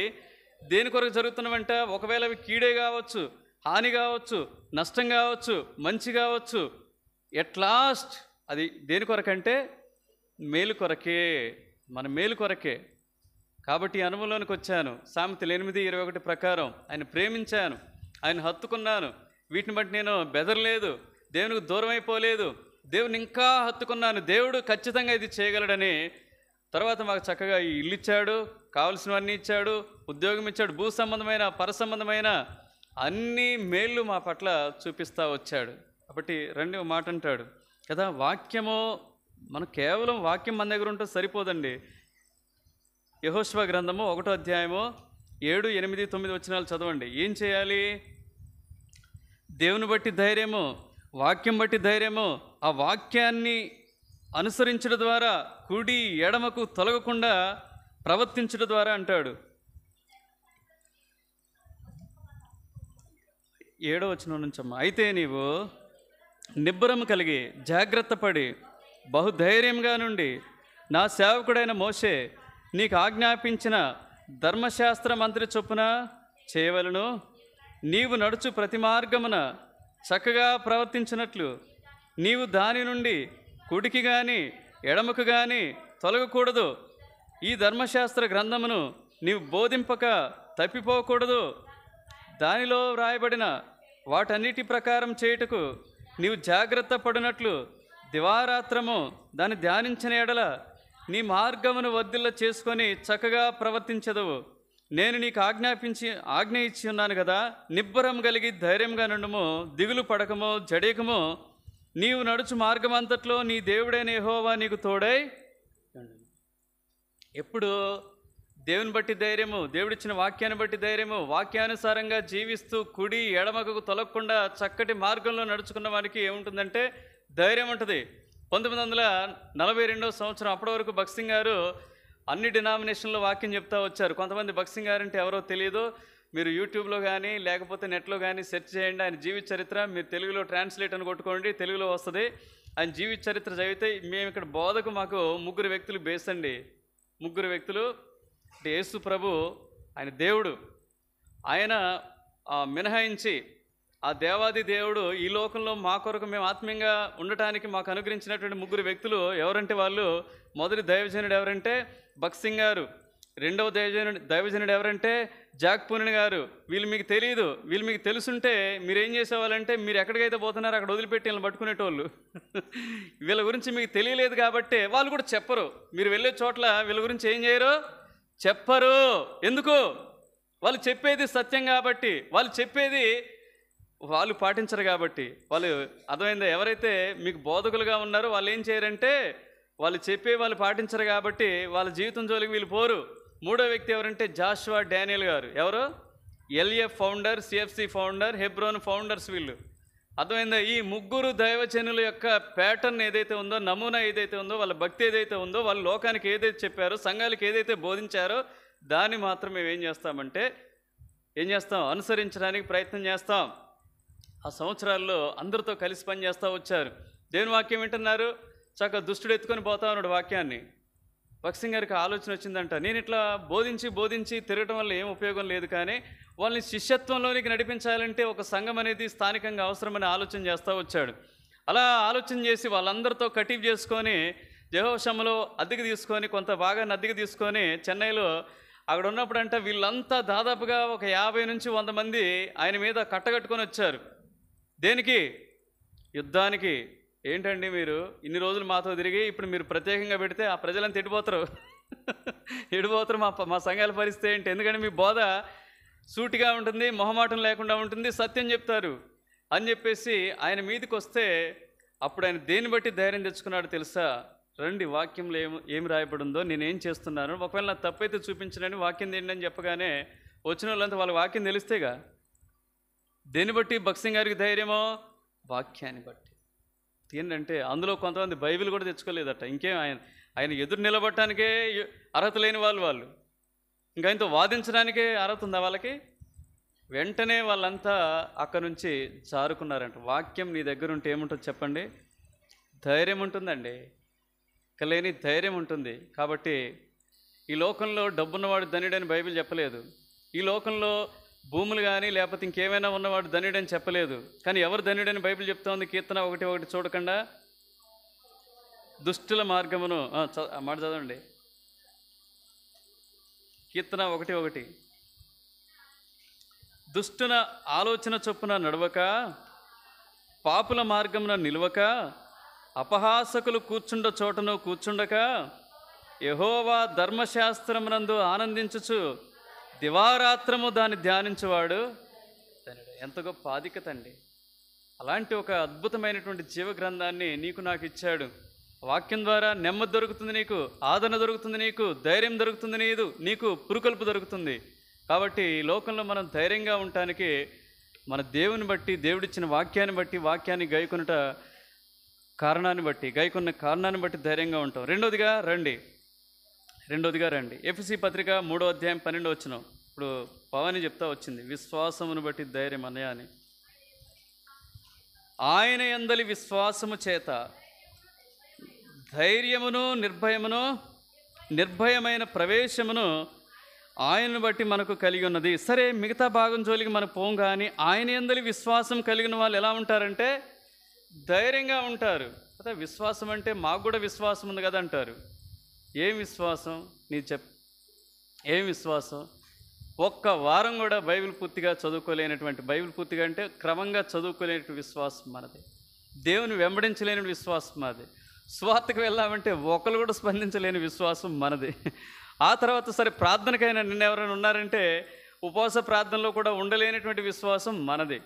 దేని కొరకు జరుగుతున్నవంట? ఒకవేళ అవి కీడే కావచ్చు, హాని కావచ్చు, నష్టం కావచ్చు, మంచి కావచ్చు, ఎట్ లాస్ట్ అది దేని కొరకంటే మేలు కొరకే, మన మేలు కొరకే. కాబట్టి ఈ అనుభవంలోనికి వచ్చాను. సామెతలు 8:21 ప్రకారం ఆయన ప్రేమించాను, ఆయన హత్తుకున్నాను. వీటిని బట్టి నేను బెదరలేదు, దేవునికి దూరం అయిపోలేదు, దేవుని ఇంకా హత్తుకున్నాను. దేవుడు ఖచ్చితంగా ఇది చేయగలడని. తర్వాత మాకు చక్కగా ఈ ఇల్లు ఇచ్చాడు, కావలసినవన్నీ ఇచ్చాడు, ఉద్యోగం ఇచ్చాడు, భూ సంబంధమైన పర సంబంధమైన అన్ని మేళ్ళు మా పట్ల చూపిస్తూ వచ్చాడు. కాబట్టి రెండవ మాట అంటాడు కదా, వాక్యము మనం కేవలం వాక్యం మన దగ్గర ఉంటే సరిపోదండి. యెహోషువ గ్రంథము 1వ అధ్యాయము 7, 8, 9 వచనాలు చదవండి. ఏం చేయాలి? దేవుని బట్టి ధైర్యము, వాక్యం బట్టి ధైర్యము, ఆ వాక్యాన్ని అనుసరించడం ద్వారా, కుడి ఎడమకు తొలగకుండా ప్రవర్తించడం ద్వారా అంటాడు. 7వ వచనం నుంచమ్మా. అయితే నీవు నిబ్బరము కలిగి జాగ్రత్త పడి బహుధైర్యంగా నుండి నా సేవకుడైన మోషే నీకు ఆజ్ఞాపించిన ధర్మశాస్త్ర మంత్రి చొప్పున చేయవలను. నీవు నడుచు ప్రతి మార్గమున చక్కగా ప్రవర్తించినట్లు నీవు దాని నుండి కుడికి గాని ఎడమకు గాని తొలగకూడదు. ఈ ధర్మశాస్త్ర గ్రంథమును నీవు బోధింపక తప్పిపోకూడదు. దానిలో వ్రాయబడిన వాటన్నిటి ప్రకారం చేయుటకు నీవు జాగ్రత్త పడినట్లు దివారాత్రము దాన్ని ధ్యానించిన ఎడల నీ మార్గమును వర్ధిల్ల చేసుకొని చక్కగా ప్రవర్తించదవు. నేను నీకు ఆజ్ఞ ఇచ్చి ఉన్నాను కదా. నిబ్బరం కలిగి ధైర్యంగా నుండుము, దిగులు పడకము, జడేకము. నీవు నడుచు మార్గమంతట్లో నీ దేవుడైన యెహోవా నీకు తోడై. ఎప్పుడు దేవుని బట్టి ధైర్యము, దేవుడిచ్చిన వాక్యాన్ని బట్టి ధైర్యము, వాక్యానుసారంగా జీవిస్తూ కుడి ఎడమకు తొలగకుండా చక్కటి మార్గంలో నడుచుకున్న వారికి ఏముంటుందంటే ధైర్యం ఉంటుంది. 1942 సంవత్సరం అప్పటి వరకు భగత్ సింగ్ గారు అన్ని డినామినేషన్లో వాక్యం చెప్తా వచ్చారు. కొంతమంది భగత్ సింగ్ గారు అంటే ఎవరో తెలియదు, మీరు యూట్యూబ్లో కానీ లేకపోతే నెట్లో కానీ సెర్చ్ చేయండి. ఆయన జీవిత చరిత్ర మీరు తెలుగులో ట్రాన్స్లేట్ అని కొట్టుకోండి, తెలుగులో వస్తుంది. ఆయన జీవిత చరిత్ర చదివితే మేము ఇక్కడ బోధకు మాకు 3 వ్యక్తులు బేస్ అండి. 3 వ్యక్తులు అంటే యేసు ప్రభు, ఆయన దేవుడు, ఆయన మినహాయించి ఆ దేవాది దేవుడు ఈ లోకంలో మా కొరకు మేము ఆత్మీయంగా ఉండటానికి మాకు అనుగ్రహించినటువంటి 3 వ్యక్తులు ఎవరంటే వాళ్ళు, మొదటి దైవజనుడు ఎవరంటే భగత్ సింగ్ గారు, రెండవ దైవజనుడు ఎవరంటే జాక్ పూనిన్ గారు. వీళ్ళు మీకు తెలియదు, వీళ్ళు మీకు తెలుసుంటే మీరు ఏం చేసేవాళ్ళంటే మీరు ఎక్కడికైతే పోతున్నారో అక్కడ వదిలిపెట్టి వీళ్ళని పట్టుకునేటోళ్ళు. వీళ్ళ గురించి మీకు తెలియలేదు కాబట్టి వాళ్ళు కూడా చెప్పరు. మీరు వెళ్ళే చోట్ల వీళ్ళ గురించి ఏం చేయరు, చెప్పరు. ఎందుకు? వాళ్ళు చెప్పేది సత్యం కాబట్టి, వాళ్ళు చెప్పేది వాళ్ళు పాటించరు కాబట్టి. వాళ్ళు అర్థమైందా? ఎవరైతే మీకు బోధకులుగా ఉన్నారో వాళ్ళు ఏం చేయరంటే వాళ్ళు చెప్పే వాళ్ళు పాటించరు కాబట్టి వాళ్ళ జీవితం జోలికి వీళ్ళు పోరు. 3వ వ్యక్తి ఎవరంటే జాషువా డానియల్ గారు. ఎవరు? LF founder, CFC founder, Hebron founders వీళ్ళు. అర్థమైందా? ఈ 3 దైవజనుల యొక్క ప్యాటర్న్ ఏదైతే ఉందో, నమూనా ఏదైతే ఉందో, వాళ్ళ భక్తి ఏదైతే ఉందో, వాళ్ళు లోకానికి ఏదైతే చెప్పారో, సంఘాలకు ఏదైతే బోధించారో దాన్ని మాత్రం మేము ఏం చేస్తామంటే అనుసరించడానికి ప్రయత్నం చేస్తాం. ఆ సంవత్సరాల్లో అందరితో కలిసి పనిచేస్తూ వచ్చారు. దేవుని వాక్యం వింటున్నారు, చక్కగా దుష్టుడు ఎత్తుకొని పోతా ఉన్నాడు వాక్యాన్ని. భగత్ సింగ్ గారికి ఆలోచన వచ్చిందంట, నేను ఇట్లా బోధించి తిరగటం వల్ల ఏం ఉపయోగం లేదు, కానీ వాళ్ళని శిష్యత్వంలోనికి నడిపించాలంటే ఒక సంఘం అనేది స్థానికంగా అవసరమని ఆలోచన చేస్తూ వచ్చాడు. అలా ఆలోచన చేసి వాళ్ళందరితో కటీఫ్ చేసుకొని జెహోషాములో అద్దెకు తీసుకొని, కొంత భాగాన్ని అద్దెకు తీసుకొని చెన్నైలో అక్కడ ఉన్నప్పుడంట వీళ్ళంతా దాదాపుగా ఒక 50 నుంచి 100 మంది ఆయన మీద కట్టగట్టుకొని వచ్చారు. దేనికి? యుద్ధానికి. ఏంటండి మీరు ఇన్ని రోజులు మాతో తిరిగి ఇప్పుడు మీరు ప్రత్యేకంగా పెడితే ఆ ప్రజలంతా ఎడిపోతారు. మా సంఘాల పరిస్థితి ఏంటి? ఎందుకంటే మీ బోధ సూటిగా ఉంటుంది, మొహమాటం లేకుండా ఉంటుంది, సత్యం చెప్తారు అని చెప్పేసి ఆయన మీదకి వస్తే అప్పుడు ఆయన దేన్ని బట్టి ధైర్యం తెచ్చుకున్నాడు తెలుసా? రండి, వాక్యంలో ఏం రాయబడి ఉందో, నేనేం చేస్తున్నాను, ఒకవేళ నా తప్పైతే చూపించనని వాక్యం ఏంటి అని చెప్పగానే వచ్చిన వాళ్ళంతా వాళ్ళ వాక్యం తెలిస్తేగా. దేన్ని బట్టి భగత్ సింగ్ గారికి ధైర్యమో? వాక్యాన్ని బట్టి. ఏంటంటే అందులో కొంతమంది బైబిల్ కూడా తెచ్చుకోలేదట. ఇంకేం ఆయన ఎదురు నిలబడటానికే అర్హత లేని వాళ్ళు ఇంకా ఆయనతో వాదించడానికే అర్హత ఉందా వాళ్ళకి? వెంటనే వాళ్ళంతా అక్కడ నుంచి జారుకున్నారంట. వాక్యం నీ దగ్గర ఉంటే ఏముంటుంది చెప్పండి? ధైర్యం ఉంటుందండి. లేని ధైర్యం ఉంటుంది. కాబట్టి ఈ లోకంలో డబ్బున్నవాడు ధన్యుడని బైబిల్ చెప్పలేదు. ఈ లోకంలో భూములు కానీ లేకపోతే ఇంకేమైనా ఉన్నవాడు ధన్యుడని చెప్పలేదు. కానీ ఎవరు ధన్యుడని బైబిల్ చెప్తా ఉంది? కీర్తన 1:1 చూడకుండా దుష్టుల మార్గమును మాట చదవండి. కీర్తన 1:1 దుష్టున ఆలోచన చొప్పున నడవక, పాపుల మార్గమున నిలవక, అపహాసకులు కూర్చుండ చోటను కూర్చుండక, యెహోవా ధర్మశాస్త్రమునందు ఆనందించుచు దివారాత్రము దాన్ని ధ్యానించువాడు. ఎంత గొప్ప ఆధిక్యత అండి! అలాంటి ఒక అద్భుతమైనటువంటి జీవ గ్రంథాన్ని నీకు నాకు ఇచ్చాడు. వాక్యం ద్వారా నెమ్మది దొరుకుతుంది, నీకు ఆదరణ దొరుకుతుంది, నీకు ధైర్యం దొరుకుతుంది, నీకు పురుకొల్పు దొరుకుతుంది. కాబట్టి ఈ లోకంలో మనం ధైర్యంగా ఉండటానికి మన దేవుని బట్టి, దేవుడిచ్చిన వాక్యాన్ని బట్టి, వాక్యాన్ని గైకొన్న కారణాన్ని బట్టి ధైర్యంగా ఉంటాం. రెండోదిగా రండి. ఎఫెసీ పత్రిక 3వ అధ్యాయం 12వ వచనం. ఇప్పుడు పవని చెప్తా వచ్చింది, విశ్వాసమును బట్టి ధైర్యం అన్నయ్య అని. ఆయన యందలి విశ్వాసము చేత ధైర్యమును నిర్భయమైన ప్రవేశమును ఆయనను బట్టి మనకు కలిగి ఉన్నది. సరే, మిగతా భాగం జోలికి మనం పోం, కానీ ఆయన యందలి విశ్వాసం కలిగిన వాళ్ళు ఎలా ఉంటారంటే ధైర్యంగా ఉంటారు కదా. విశ్వాసం అంటే మాకు కూడా విశ్వాసం ఉంది కదా అంటారు. ఏం విశ్వాసం నీ ఏం విశ్వాసం? ఒక్క వారం కూడా బైబిల్ పూర్తిగా చదువుకోలేనటువంటి, బైబిల్ పూర్తిగా అంటే క్రమంగా చదువుకోలేనటువంటి విశ్వాసం మనది. దేవుని వెంబడించలేని విశ్వాసం మనది. స్వార్థకు వెళ్ళామంటే ఒకరు కూడా స్పందించలేని విశ్వాసం మనది. ఆ తర్వాత సరే, ప్రార్థనకైనా నిన్న ఎవరైనా ఉన్నారంటే ఉపవాస ప్రార్థనలో కూడా ఉండలేనటువంటి విశ్వాసం మనది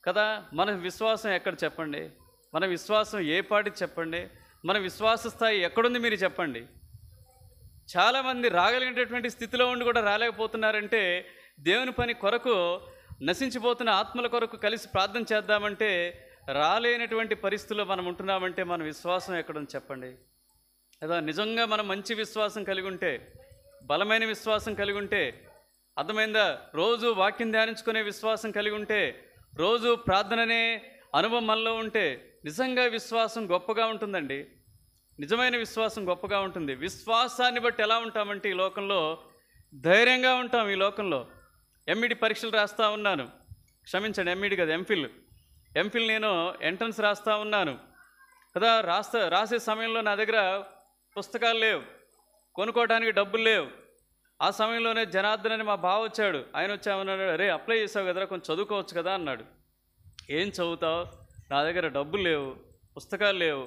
కదా. మన విశ్వాసం ఎక్కడ చెప్పండి? మన విశ్వాసం ఏ పాటికి చెప్పండి? మన విశ్వాస స్థాయి ఎక్కడుంది మీరు చెప్పండి? చాలామంది రాగలిగినటువంటి స్థితిలో ఉండి కూడా రాలేకపోతున్నారంటే దేవుని పని కొరకు నశించిపోతున్న ఆత్మల కొరకు కలిసి ప్రార్థన చేద్దామంటే రాలేనటువంటి పరిస్థితుల్లో మనం ఉంటున్నామంటే మన విశ్వాసం ఎక్కడుంది చెప్పండి? కదా. నిజంగా మనం మంచి విశ్వాసం కలిగి ఉంటే, బలమైన విశ్వాసం కలిగి ఉంటే, అర్థమైందా, రోజు వాక్యం ధ్యానించుకునే విశ్వాసం కలిగి ఉంటే, రోజు ప్రార్థననే అనుభవం మనలో ఉంటే నిజంగా విశ్వాసం గొప్పగా ఉంటుందండి. నిజమైన విశ్వాసం గొప్పగా ఉంటుంది. విశ్వాసాన్ని బట్టి ఎలా ఉంటామంటే ఈ లోకంలో ధైర్యంగా ఉంటాం. ఈ లోకంలో ఎంఈడి పరీక్షలు రాస్తూ ఉన్నాను, క్షమించండి ఎంఈడి కదా, ఎంఫిల్ నేను ఎంట్రన్స్ రాస్తూ ఉన్నాను కదా. రాసే సమయంలో నా దగ్గర పుస్తకాలు లేవు, కొనుక్కోవడానికి డబ్బులు లేవు. ఆ సమయంలోనే జనార్దన్ అని మా బావ వచ్చాడు. ఆయన వచ్చామన్నాడు, అరే అప్లై చేసావు కదరా, కొంచెం చదువుకోవచ్చు కదా అన్నాడు. ఏం చదువుతావు, నా దగ్గర డబ్బులు లేవు, పుస్తకాలు లేవు.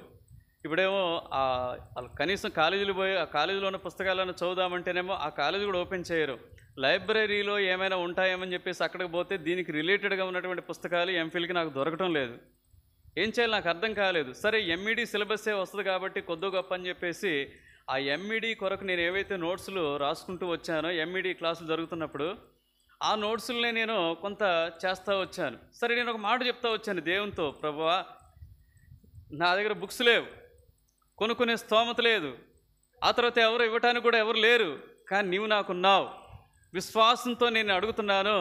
ఇప్పుడేమో కనీసం కాలేజీలు పోయి ఆ కాలేజీలో ఉన్న పుస్తకాలను చదువుదామంటేనేమో ఆ కాలేజీ కూడా ఓపెన్ చేయరు. లైబ్రరీలో ఏమైనా ఉంటాయేమని చెప్పేసి అక్కడికి పోతే దీనికి రిలేటెడ్గా ఉన్నటువంటి పుస్తకాలు ఎంఫిల్కి నాకు దొరకటం లేదు. ఏం చేయాలి నాకు అర్థం కాలేదు. సరే, ఎంఈడి సిలబస్సే వస్తుంది కాబట్టి కొద్దో గొప్ప అని చెప్పేసి ఆ ఎంఈడి కొరకు నేను ఏవైతే నోట్స్లు రాసుకుంటూ వచ్చానో, ఎంఈడి క్లాసులు జరుగుతున్నప్పుడు ఆ నోట్స్లనే నేను కొంత చేస్తూ వచ్చాను. సరే, నేను ఒక మాట చెప్తా వచ్చాను దేవునితో, ప్రభువా నా దగ్గర బుక్స్ లేవు, కొనుక్కునే స్తోమత లేదు, ఆ తర్వాత ఎవరు ఇవ్వటానికి కూడా ఎవరు లేరు, కానీ నీవు నాకున్నావు. విశ్వాసంతో నేను అడుగుతున్నాను,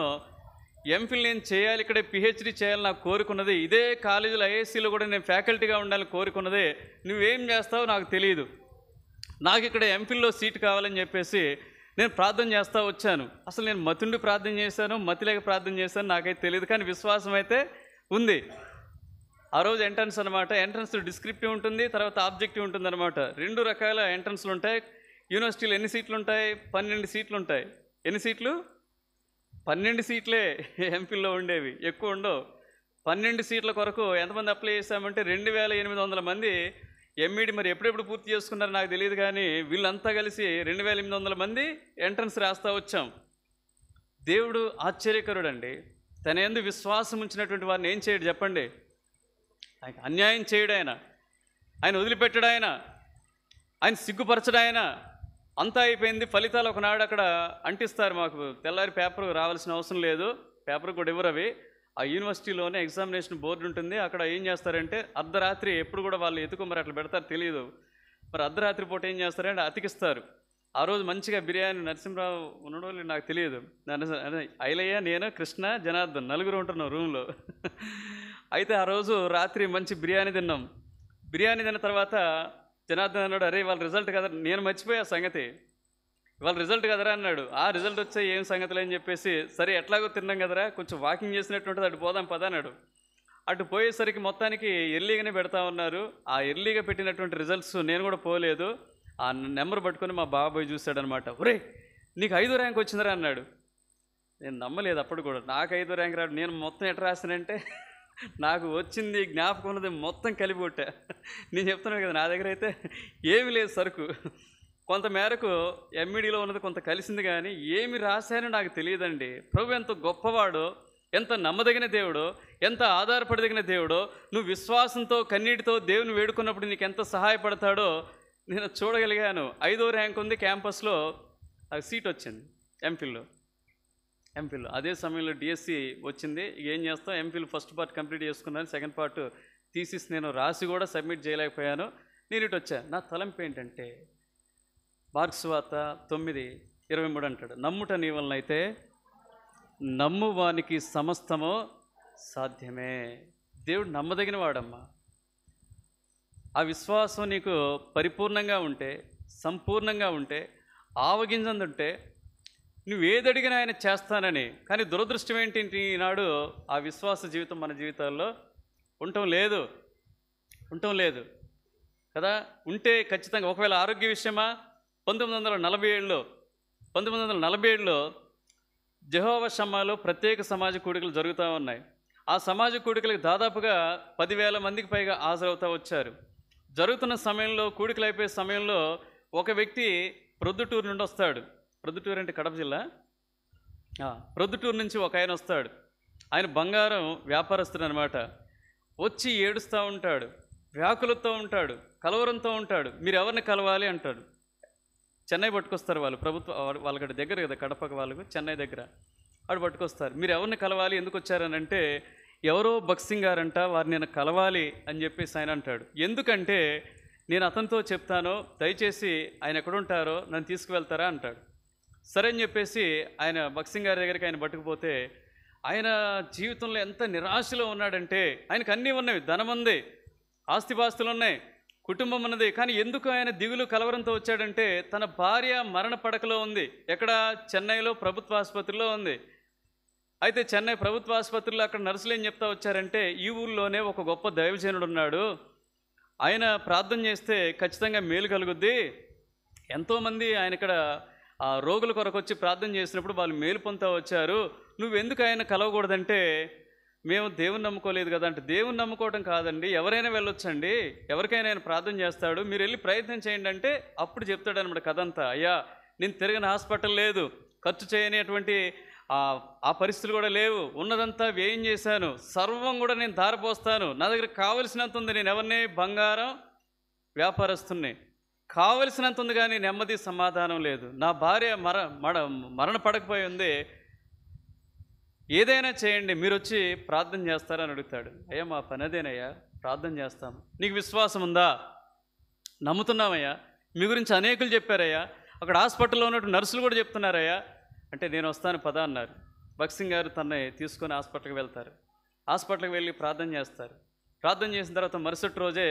ఎంఫిల్ నేను చేయాలి, ఇక్కడే పిహెచ్డి చేయాలి నాకు కోరుకున్నది, ఇదే కాలేజీలో ఐఐఎస్సిలో కూడా నేను ఫ్యాకల్టీగా ఉండాలని కోరుకున్నదే, నువ్వేం చేస్తావో నాకు తెలియదు, నాకు ఇక్కడ ఎంఫిల్లో సీట్ కావాలని చెప్పేసి నేను ప్రార్థన చేస్తూ వచ్చాను. అసలు నేను మతుండి ప్రార్థన చేశాను, మతిలేక ప్రార్థన చేశాను నాకైతే తెలియదు, కానీ విశ్వాసం అయితే ఉంది. ఆ రోజు ఎంట్రన్స్ అనమాట. ఎంట్రన్స్ డిస్క్రిప్టివ్ ఉంటుంది, తర్వాత ఆబ్జెక్టివ్ ఉంటుంది అనమాట. 2 రకాల ఎంట్రన్స్లు ఉంటాయి. యూనివర్సిటీలో ఎన్ని సీట్లు ఉంటాయి? 12 సీట్లు ఉంటాయి. ఎన్ని సీట్లు? 12 సీట్లే ఎంఫిల్లో ఉండేవి, ఎక్కువ ఉండవు. 12 సీట్ల కొరకు ఎంతమంది అప్లై చేశామంటే 2800 మంది ఎంఈడి మరి ఎప్పుడెప్పుడు పూర్తి చేసుకున్నారో నాకు తెలియదు, కానీ వీళ్ళంతా కలిసి 2800 మంది ఎంట్రన్స్ రాస్తూ వచ్చాం. దేవుడు ఆశ్చర్యకరుడండి. తన యందు విశ్వాసం ఉంచినటువంటి వారిని ఏం చేయడు చెప్పండి? ఆయన అన్యాయం చేయడు, ఆయన వదిలిపెట్టడు, ఆయన సిగ్గుపరచడు. అంతా అయిపోయింది, ఫలితాలు ఒకనాడు అక్కడ అంటిస్తారు. మాకు తెల్లారి పేపర్ రావాల్సిన అవసరం లేదు, పేపర్ కూడా ఇవ్వరు అవి. ఆ యూనివర్సిటీలోనే ఎగ్జామినేషన్ బోర్డు ఉంటుంది. అక్కడ ఏం చేస్తారంటే అర్ధరాత్రి, ఎప్పుడు కూడా వాళ్ళు ఎతుకు మరి అట్లా పెడతారు తెలియదు, మరి అర్ధరాత్రి పూట ఏం చేస్తారంటే అతికిస్తారు. ఆ రోజు మంచిగా బిర్యానీ, నరసింహరావు ఉండడం నాకు తెలియదు, ఐలయ్య, నేను, కృష్ణ, జనార్దన్ 4 ఉంటున్నాం రూమ్లో. అయితే ఆ రోజు రాత్రి మంచి బిర్యానీ తిన్నాం. బిర్యానీ తిన్న తర్వాత జనార్దన్ అన్నాడు, అరే వాళ్ళ రిజల్ట్ కదా, నేను మర్చిపోయా సంగతి, వాళ్ళ రిజల్ట్ కదరా అన్నాడు. ఆ రిజల్ట్ వచ్చే ఏం సంగతులు అని చెప్పేసి, సరే ఎట్లాగో తిన్నాం కదరా, కొంచెం వాకింగ్ చేసినట్టుంటుంది, అటు పోదాం పదా అన్నాడు. అటు పోయేసరికి మొత్తానికి ఎర్లీగానే పెడతా ఉన్నారు. ఆ ఎర్లీగా పెట్టినటువంటి రిజల్ట్స్ నేను కూడా పోలేదు. ఆ నెంబర్ పట్టుకొని మా బాబాయ్ చూశాడనమాట. ఒరే నీకు 5వ ర్యాంక్ వచ్చిందిరా అన్నాడు. నేను నమ్మలేదు అప్పుడు కూడా, నాకు 5వ ర్యాంక్ రాడు. నేను మొత్తం ఎట్లా రాసానంటే నాకు వచ్చింది జ్ఞాపకం ఉన్నది మొత్తం కలిపి కొట్టా. నేను చెప్తున్నాను కదా, నా దగ్గర అయితే ఏమీ లేదు సరుకు. కొంత మేరకు ఎంఈడిలో ఉన్నది కొంత కలిసింది, కానీ ఏమి రాశానో నాకు తెలియదండి. ప్రభు ఎంత గొప్పవాడో, ఎంత నమ్మదగిన దేవుడో, ఎంత ఆధారపడదగిన దేవుడో, నువ్వు విశ్వాసంతో కన్నీటితో దేవుని వేడుకున్నప్పుడు నీకు ఎంత సహాయపడతాడో నేను చూడగలిగాను. 5వ ర్యాంక్ ఉంది, క్యాంపస్లో సీట్ వచ్చింది ఎంఫిల్లో. అదే సమయంలో డిఎస్సి వచ్చింది. ఏం చేస్తాం, ఎంఫిల్ ఫస్ట్ పార్ట్ కంప్లీట్ చేసుకున్నాను, సెకండ్ పార్ట్ థీసిస్ నేను రాసి కూడా సబ్మిట్ చేయలేకపోయాను. నేను ఇటు వచ్చాను. నా తలంపు ఏంటంటే, మార్క్స్ వార్త 9:23 అంటాడు, నమ్ముట నీ వలన అయితే నమ్ము వానికి సమస్తము సాధ్యమే. దేవుడు నమ్మదగిన వాడమ్మా. ఆ విశ్వాసం నీకు పరిపూర్ణంగా ఉంటే, సంపూర్ణంగా ఉంటే, ఆవగింజందుంటే నువ్వు ఏది అడిగినా ఆయన చేస్తానని. కానీ దురదృష్టం ఏంటి, ఈనాడు ఆ విశ్వాస జీవితం మన జీవితాల్లో ఉండటం లేదు కదా. ఉంటే ఖచ్చితంగా ఒకవేళ ఆరోగ్య విషయమా 1947లో జెహోవా షమ్మాలో ప్రత్యేక సమాజ కూడికలు జరుగుతూ ఉన్నాయి. ఆ సమాజ కూడికలకు దాదాపుగా 10,000 మందికి పైగా హాజరవుతూ వచ్చారు. జరుగుతున్న సమయంలో, కూడికలు అయిపోయే సమయంలో ఒక వ్యక్తి ప్రొద్దుటూరు నుండి వస్తాడు. ప్రొద్దుటూరు అంటే కడప జిల్లా. ప్రొద్దుటూరు నుంచి ఒక ఆయన వస్తాడు. ఆయన బంగారం వ్యాపారస్తుడు అనమాట. వచ్చి ఏడుస్తూ ఉంటాడు, వ్యాకులతో ఉంటాడు, కలవరంతో ఉంటాడు. మీరు ఎవరిని కలవాలి అంటాడు. చెన్నై పట్టుకొస్తారు వాళ్ళు, వాళ్ళకి దగ్గర కదా కడపకి, వాళ్ళకు చెన్నై దగ్గర. వాడు పట్టుకొస్తారు. మీరు ఎవరిని కలవాలి, ఎందుకు వచ్చారని అంటే, ఎవరో భక్సింగ్ గారంట, వారిని నేను కలవాలి అని చెప్పేసి ఆయన అంటాడు. ఎందుకంటే నేను అతనితో చెప్తాను, దయచేసి ఆయన ఎక్కడుంటారో నన్ను తీసుకువెళ్తారా అంటాడు. సరే అని చెప్పేసి ఆయన భక్సింగ్ గారి దగ్గరికి ఆయన పట్టుకుపోతే, ఆయన జీవితంలో ఎంత నిరాశలో ఉన్నాడంటే, ఆయనకు అన్నీ ఉన్నవి, ధనం ఉంది, ఆస్తిపాస్తులు ఉన్నాయి, కుటుంబం ఉన్నది. కానీ ఎందుకు ఆయన దిగులు కలవరంతో వచ్చాడంటే, తన భార్య మరణ పడకలో ఉంది. ఎక్కడ? చెన్నైలో ప్రభుత్వ ఆసుపత్రిలో ఉంది. అయితే చెన్నై ప్రభుత్వ ఆసుపత్రిలో అక్కడ నర్సులు ఏం చెప్తా వచ్చారంటే, ఈ ఊళ్ళోనే ఒక గొప్ప దైవజనుడు ఉన్నాడు, ఆయన ప్రార్థన చేస్తే ఖచ్చితంగా మేలు కలుగుద్ది. ఎంతోమంది ఆయన ఇక్కడ రోగుల కొరకు వచ్చి ప్రార్థన చేసినప్పుడు వాళ్ళు మేలు పొందుతూ వచ్చారు, నువ్వెందుకు ఆయన కలవకూడదంటే, మేము దేవుని నమ్ముకోలేదు కదా అంటే, దేవుని నమ్ముకోవడం కాదండి, ఎవరైనా వెళ్ళొచ్చండి, ఎవరికైనా ఆయన ప్రార్థన చేస్తాడు, మీరు వెళ్ళి ప్రయత్నం చేయండి అంటే అప్పుడు చెప్తాడు అనమాట కథ అంతా. అయ్యా, నేను తిరగని హాస్పిటల్ లేదు, ఖర్చు చేయనేటువంటి ఆ పరిస్థితులు కూడా లేవు, ఉన్నదంతా వ్యయం చేశాను, సర్వం కూడా నేను ధారపోస్తాను, నా దగ్గర కావలసినంత ఉంది, నేను ఎవరిని? బంగారం వ్యాపారస్తుని, కావలసినంత ఉంది, కానీ నెమ్మది సమాధానం లేదు, నా భార్య మరణ పడకపోయి ఉంది, ఏదైనా చేయండి, మీరు వచ్చి ప్రార్థన చేస్తారని అడుగుతాడు. అయ్యా, మా పని అదేనయ్యా, ప్రార్థన చేస్తాం. నీకు విశ్వాసం ఉందా? నమ్ముతున్నామయ్యా, మీ గురించి అనేకులు చెప్పారయ్యా, అక్కడ హాస్పిటల్లో ఉన్నట్టు నర్సులు కూడా చెప్తున్నారయ్యా అంటే, నేను వస్తాను పద అన్నారు. భక్సింగ్ గారు తనని తీసుకొని హాస్పిటల్కి వెళ్తారు. హాస్పిటల్కి వెళ్ళి ప్రార్థన చేస్తారు. ప్రార్థన చేసిన తర్వాత మరుసటి రోజే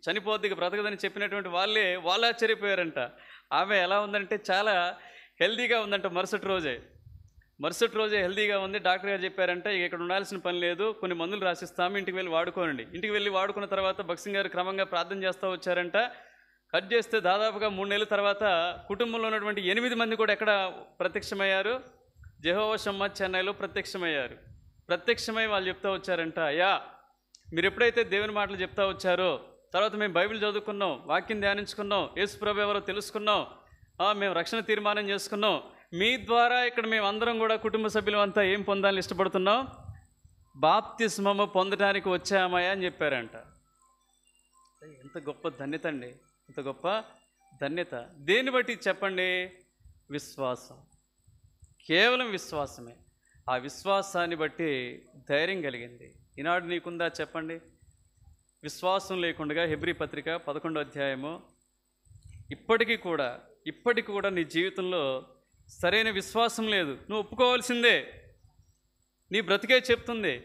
చనిపోద్దికి బ్రతకదని చెప్పినటువంటి వాళ్ళు ఆశ్చర్యపోయారంట. ఆమె ఎలా ఉందంటే చాలా హెల్దీగా ఉందంట. మరుసటి రోజే హెల్దీగా ఉంది. డాక్టర్ గారు చెప్పారంట, ఇక ఇక్కడ ఉండాల్సిన పని లేదు, కొన్ని మందులు రాసిస్తాము, ఇంటికి వెళ్ళి వాడుకోనండి. ఇంటికి వెళ్ళి వాడుకున్న తర్వాత భక్సింగ్ గారు క్రమంగా ప్రార్థన చేస్తూ వచ్చారంట. కట్ చేస్తే దాదాపుగా 3 నెలల తర్వాత కుటుంబంలో ఉన్నటువంటి 8 మంది కూడా ఎక్కడ ప్రత్యక్షమయ్యారు? జెహోవా షమ్మా చెన్నైలో ప్రత్యక్షమై వాళ్ళు చెప్తూ వచ్చారంట, అయ్యా, మీరు ఎప్పుడైతే దేవుని మాటలు చెప్తా వచ్చారో, తర్వాత మేము బైబిల్ చదువుకున్నాం, వాక్యం ధ్యానించుకున్నాం, యేసు ప్రభు ఎవరో తెలుసుకున్నాం, మేము రక్షణ తీర్మానం చేసుకున్నాం, మీ ద్వారా ఇక్కడ మేము అందరం కూడా కుటుంబ సభ్యులం అంతా ఏం పొందాలని ఇష్టపడుతున్నాం? బాప్తిస్మము పొందడానికి వచ్చామయ్యా అని చెప్పారంట. ఎంత గొప్ప ధన్యత అండి, ఎంత గొప్ప ధన్యత. దేన్ని బట్టి చెప్పండి? విశ్వాసం, కేవలం విశ్వాసమే. ఆ విశ్వాసాన్ని బట్టి ధైర్యం కలిగింది. ఈనాడు నీకుందా చెప్పండి? విశ్వాసం లేకుండా హెబ్రీ పత్రిక 11వ అధ్యాయము, ఇప్పటికీ కూడా నీ జీవితంలో సరైన విశ్వాసం లేదు. నువ్వు ఒప్పుకోవాల్సిందే, నీ బ్రతికే చెప్తుంది,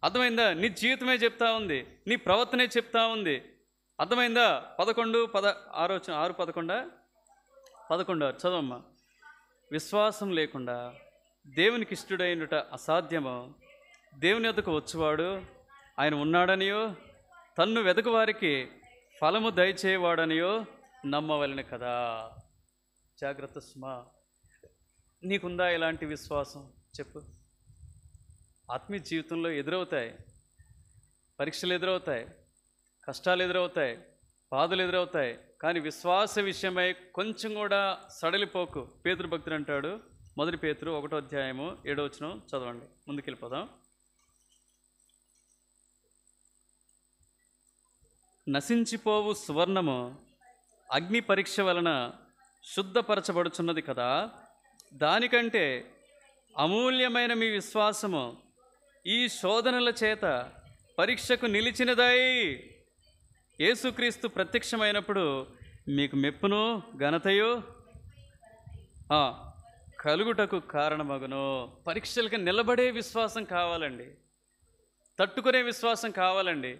అర్థమైందా? నీ జీవితమే చెప్తా ఉంది, నీ ప్రవర్తనే చెప్తా ఉంది, అర్థమైందా? 11 చదవమ్మా. విశ్వాసం లేకుండా దేవునికి ఇష్టడైనట అసాధ్యము, దేవుని యొద్దకు వచ్చేవాడు ఆయన ఉన్నాడనియో, తన్ను వెదకు వారికి ఫలము దయచేవాడనియో నమ్మవలెను కదా. జాగ్రత్త సుమా. నీకుందా ఇలాంటి విశ్వాసం? చెప్పు. ఆత్మీయ జీవితంలో ఎదురవుతాయి, పరీక్షలు ఎదురవుతాయి, కష్టాలు ఎదురవుతాయి, బాధలు ఎదురవుతాయి, కానీ విశ్వాస విషయమై కొంచెం కూడా సడలిపోకు. పేతురు భక్తుడు అంటాడు, 1 పేతురు 1వ అధ్యాయము 7వ వచనం చదవండి, ముందుకెళ్ళిపోదాం. నశించిపోవు సువర్ణము అగ్ని పరీక్ష వలన శుద్ధపరచబడుచున్నది కదా, దానికంటే అమూల్యమైన మీ విశ్వాసము ఈ శోధనల చేత పరీక్షకు నిలిచినదై యేసుక్రీస్తు ప్రత్యక్షమైనప్పుడు మీకు మెప్పును ఘనతయు కలుగుటకు కారణమగును. పరీక్షలకు నిలబడే విశ్వాసం కావాలండి, తట్టుకునే విశ్వాసం కావాలండి,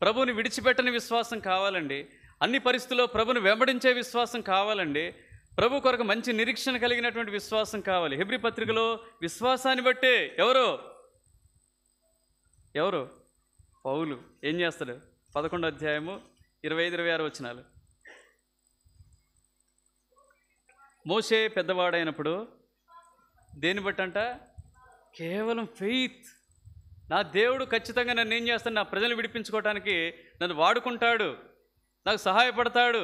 ప్రభువుని విడిచిపెట్టని విశ్వాసం కావాలండి, అన్ని పరిస్థితుల్లో ప్రభుని వెంబడించే విశ్వాసం కావాలండి. ప్రభు కొరకు మంచి నిరీక్షణ కలిగినటువంటి విశ్వాసం కావాలి. హెబ్రీ పత్రికలో విశ్వాసాన్ని బట్టే ఎవరు పౌలు ఏం చేస్తాడు? 11వ అధ్యాయము 25-26 వచనాలు. మోషే పెద్దవాడైనప్పుడు దేన్ని బట్టంట? కేవలం ఫెయిత్. నా దేవుడు ఖచ్చితంగా నన్ను ఏం చేస్తాడు? నా ప్రజలు విడిపించుకోవటానికి నన్ను వాడుకుంటాడు, నాకు సహాయపడతాడు,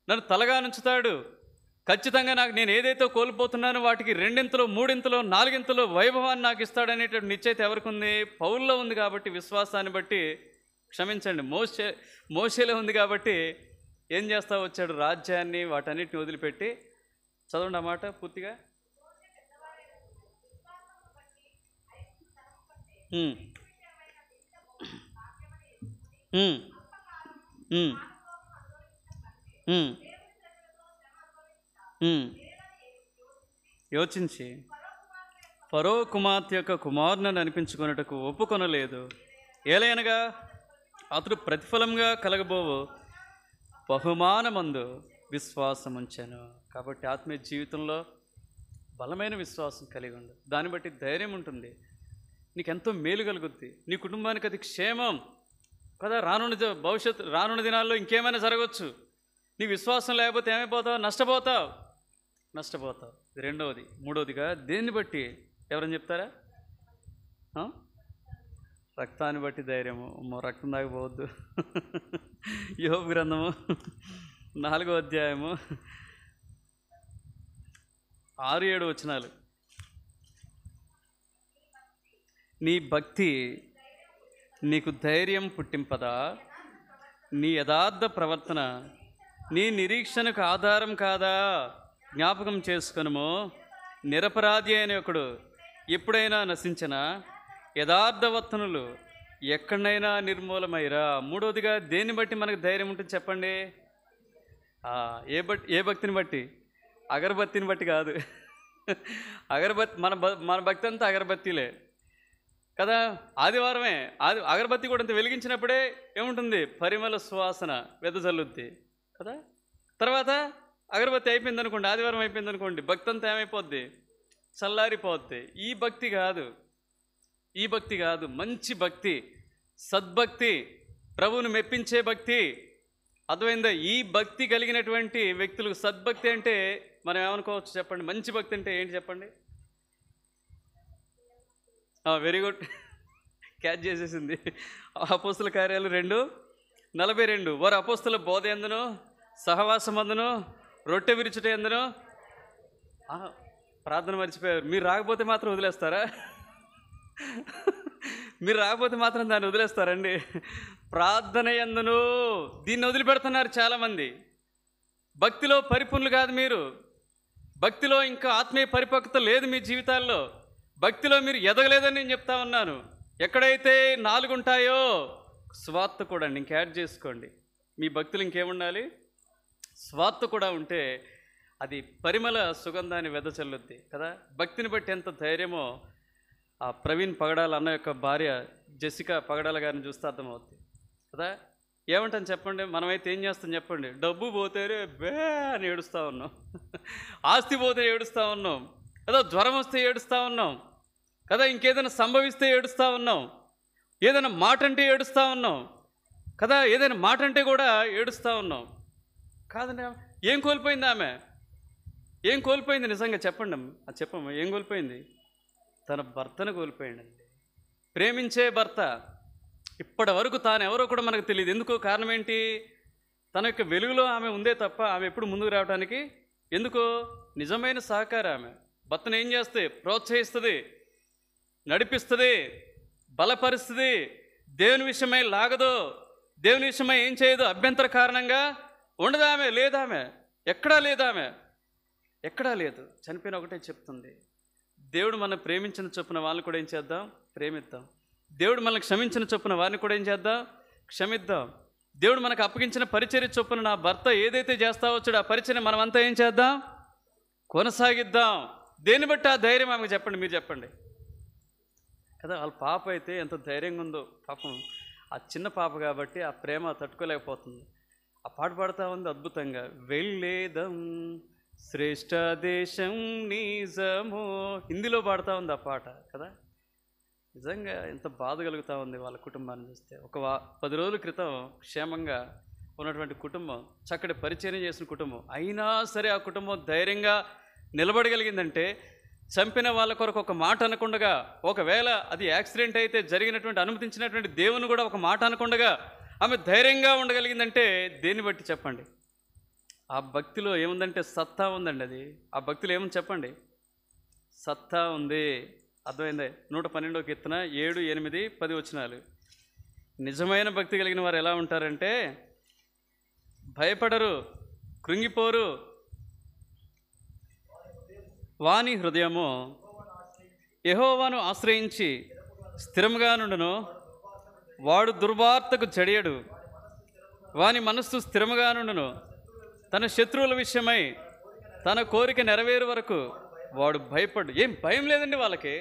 నన్ను తలగా నుంచుతాడు. ఖచ్చితంగా నేను ఏదైతే కోల్పోతున్నానో వాటికి 2 3 4 వైభవాన్ని నాకు ఇస్తాడనేటువంటి నిశ్చయిత ఎవరికి ఉంది? పౌల్లో ఉంది. కాబట్టి విశ్వాసాన్ని బట్టి, క్షమించండి, మోషేలో ఉంది. కాబట్టి ఏం చేస్తా వచ్చాడు? రాజ్యాన్ని వాటన్నిటిని వదిలిపెట్టి, చదవండి అన్నమాట పూర్తిగా. యోచించి ఫరో కుమార్తె యొక్క కుమారుని అనిపించుకున్నట్టుకు ఒప్పుకొనలేదు. ఏలైనగా అతడు ప్రతిఫలంగా కలగబోవు బహుమానమందు విశ్వాసం ఉంచాను. కాబట్టి ఆత్మీయ జీవితంలో బలమైన విశ్వాసం కలిగి ఉండు. దాన్ని బట్టి ధైర్యం ఉంటుంది, నీకెంతో మేలు కలుగుద్ది, నీ కుటుంబానికి అది క్షేమం కదా. రానున్న దినాల్లో ఇంకేమైనా జరగవచ్చు. నీ విశ్వాసం లేకపోతే ఏమైపోతావు? నష్టపోతావు. ఇది 2వది. 3వదిగా దేన్ని బట్టి? ఎవరని చెప్తారా? రక్తాన్ని బట్టి ధైర్యము. రక్తం దాగిపోవద్దు. యోబు గ్రంథము 4వ అధ్యాయము 6-7 వచనాలు. నీ భక్తి నీకు ధైర్యం పుట్టింపదా? నీ యథార్థ ప్రవర్తన నీ నిరీక్షణకు ఆధారం కాదా? జ్ఞాపకం చేసుకొనుము, నిరపరాధి అయిన ఒకడు ఎప్పుడైనా నశించినా యథార్థవర్తనులు ఎక్కడైనా నిర్మూలమైరా. 3వదిగా దేన్ని బట్టి మనకు ధైర్యం ఉంటుంది చెప్పండి? ఏ భక్తిని బట్టి? అగరబత్తిని బట్టి కాదు. మన భక్తి అంతా అగరబత్తిలే కదా. ఆదివారమే అగరబత్తి కూడా అంత వెలిగించినప్పుడే ఏముంటుంది? పరిమళ సువాసన వెదజల్లుద్ది కదా. తర్వాత అగరబత్తి అయిపోయింది అనుకోండి, ఆదివారం అయిపోయింది అనుకోండి, భక్తి అంతా ఏమైపోద్ది? చల్లారిపోద్ది. ఈ భక్తి కాదు. మంచి భక్తి, సద్భక్తి, ప్రభువును మెప్పించే భక్తి. అర్థమైందా? ఈ భక్తి కలిగినటువంటి వ్యక్తులకు సద్భక్తి అంటే మనం ఏమనుకోవచ్చు చెప్పండి? మంచి భక్తి అంటే ఏంటి చెప్పండి? వెరీ గుడ్, క్యాచ్ చేసేసింది. అపోస్తుల కార్యాలు 2:42. వారు అపోస్తుల బోధ ఎందును, సహవాసం అందును, రొట్టె విరుచుట ఎందును. ప్రార్థన మర్చిపోయారు. మీరు రాకపోతే మాత్రం వదిలేస్తారా? మీరు రాకపోతే మాత్రం దాన్ని వదిలేస్తారండి? ప్రార్థన ఎందును దీన్ని వదిలిపెడుతున్నారు చాలామంది. భక్తిలో పరిపూర్ణులు కాదు మీరు. భక్తిలో ఇంకా ఆత్మీయ పరిపక్వత లేదు మీ జీవితాల్లో. భక్తిలో మీరు ఎదగలేదని నేను చెప్తా ఉన్నాను. ఎక్కడైతే 4 ఉంటాయో స్వార్థ కూడా ఇంక యాడ్ చేసుకోండి. మీ భక్తులు ఇంకేముండాలి? స్వార్థ కూడా ఉంటే అది పరిమళ సుగంధాన్ని వెదచల్లుద్ది కదా. భక్తిని బట్టి ఎంత ధైర్యమో ఆ ప్రవీణ్ పగడాల అన్న యొక్క భార్య జెసికా పగడాల గారిని చూస్తే అర్థమవుతుంది కదా. ఏమంటాను చెప్పండి? మనమైతే ఏం చేస్తాం చెప్పండి? డబ్బు పోతే బే అని ఏడుస్తూ ఉన్నాం, ఆస్తి పోతే ఏడుస్తూ ఉన్నాం కదా, జ్వరం వస్తే ఏడుస్తూ ఉన్నాం కదా, ఇంకేదైనా సంభవిస్తే ఏడుస్తూ ఉన్నాం, ఏదైనా మాట అంటే ఏడుస్తూ ఉన్నాం కదా, ఏదైనా మాట అంటే కూడా ఏడుస్తూ ఉన్నాం కాదండి. ఏం కోల్పోయింది ఆమె? ఏం కోల్పోయింది నిజంగా చెప్పండి. అది చెప్పమ్మా, ఏం కోల్పోయింది? తన భర్తను కోల్పోయిందండి. ప్రేమించే భర్త. ఇప్పటి వరకు తాను ఎవరో కూడా మనకు తెలియదు. ఎందుకు? కారణం ఏంటి? తన యొక్క వెలుగులో ఆమె ఉందే తప్ప ఆమె ఎప్పుడు ముందుకు రావడానికి ఎందుకో నిజమైన సహకారం. ఆమె భర్తను ఏం చేస్తే ప్రోత్సహిస్తుంది, నడిపిస్తుంది, బలపరుస్తుంది. దేవుని విషయమై లాగదు, దేవుని విషయమై ఏం చేయదు, అభ్యంతర కారణంగా ఉండదు. ఆమె లేదామె, ఎక్కడా లేదు. చనిపోయిన ఒకటే చెప్తుంది, దేవుడు మనం ప్రేమించిన చొప్పున వాళ్ళని కూడా ఏం చేద్దాం? ప్రేమిద్దాం. దేవుడు మనల్ని క్షమించిన చొప్పున వారిని కూడా ఏం చేద్దాం? క్షమిద్దాం. దేవుడు మనకు అప్పగించిన పరిచర్య చొప్పున నా భర్త ఏదైతే చేస్తా వచ్చాడో ఆ పరిచర్య మనమంతా ఏం చేద్దాం? కొనసాగిద్దాం. దేన్ని బట్టి ఆ ధైర్యం ఆమెకు చెప్పండి, మీరు చెప్పండి కదా. వాళ్ళ పాప అయితే ఎంత ధైర్యంగా ఉందో పాపం. ఆ చిన్న పాప కాబట్టి ఆ ప్రేమ తట్టుకోలేకపోతుంది. ఆ పాట పాడుతూ ఉంది అద్భుతంగా. వెళ్ళేదం శ్రేష్ఠ దేశం నిజము. హిందీలో పాడుతూ ఉంది ఆ పాట కదా. నిజంగా ఎంత బాధ కలుగుతూ ఉంది వాళ్ళ కుటుంబాన్ని చూస్తే. 10 రోజుల క్రితం క్షేమంగా ఉన్నటువంటి కుటుంబం, చక్కటి పరిచయం చేసిన కుటుంబం, అయినా సరే ఆ కుటుంబం ధైర్యంగా నిలబడగలిగిందంటే చంపిన వాళ్ళ కొరకు ఒక మాట అనకుండగా, ఒకవేళ అది యాక్సిడెంట్ అయితే జరిగినటువంటి అనుమతించినటువంటి దేవుని కూడా ఒక మాట అనకుండగా ఆమె ధైర్యంగా ఉండగలిగిందంటే దేన్ని బట్టి చెప్పండి? ఆ భక్తిలో ఏముందంటే సత్తా ఉందండి. అది ఆ భక్తిలో ఏముంది చెప్పండి? సత్తా ఉంది. అర్థమైందే? 112వ కీర్తన 7, 8, 10 వచనాలు. నిజమైన భక్తి కలిగిన వారు ఎలా ఉంటారంటే భయపడరు, కృంగిపోరు. వాని హృదయము యెహోవాను ఆశ్రయించి స్థిరముగా నుండును. వాడు దుర్వార్తకు జడియడు. వాని మనస్సు స్థిరముగా నుండును. తన శత్రువుల విషయమై తన కోరిక నెరవేరు వరకు వాడు భయపడు. ఏం భయం లేదండి వాళ్ళకి.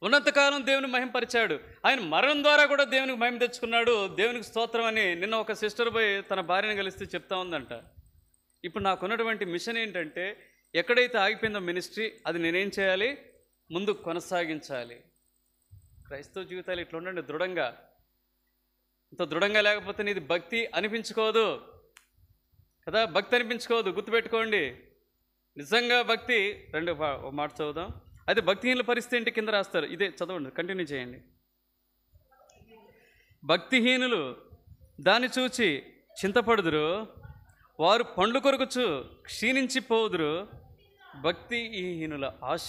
ఉన్నంతకాలం దేవుని మహింపరిచాడు. ఆయన మరణం ద్వారా కూడా దేవునికి మహిమ తెచ్చుకున్నాడు. దేవునికి స్తోత్రం అని నిన్న ఒక సిస్టర్ పోయి తన భార్యను కలిస్తే చెప్తా ఉందంట. ఇప్పుడు నాకున్నటువంటి మిషన్ ఏంటంటే, ఎక్కడైతే ఆగిపోయిందో మినిస్ట్రీ, అది నేనేం చేయాలి? ముందు కొనసాగించాలి. క్రైస్తవ జీవితాలు ఇట్లా ఉండండి దృఢంగా. ఇంత దృఢంగా లేకపోతే నీది భక్తి అనిపించుకోదు కదా. భక్తి అనిపించుకోదు, గుర్తుపెట్టుకోండి. నిజంగా భక్తి ఒక మాట చదువుదాం. అయితే భక్తిహీనుల పరిస్థితి ఏంటి కింద రాస్తారు. ఇదే చదవండి, కంటిన్యూ చేయండి. భక్తిహీనులు దాన్ని చూచి చింతపడుదురు, వారు పండ్లు కొరుకుచు క్షీణించిపోదురు. భక్తిహీనుల ఆశ.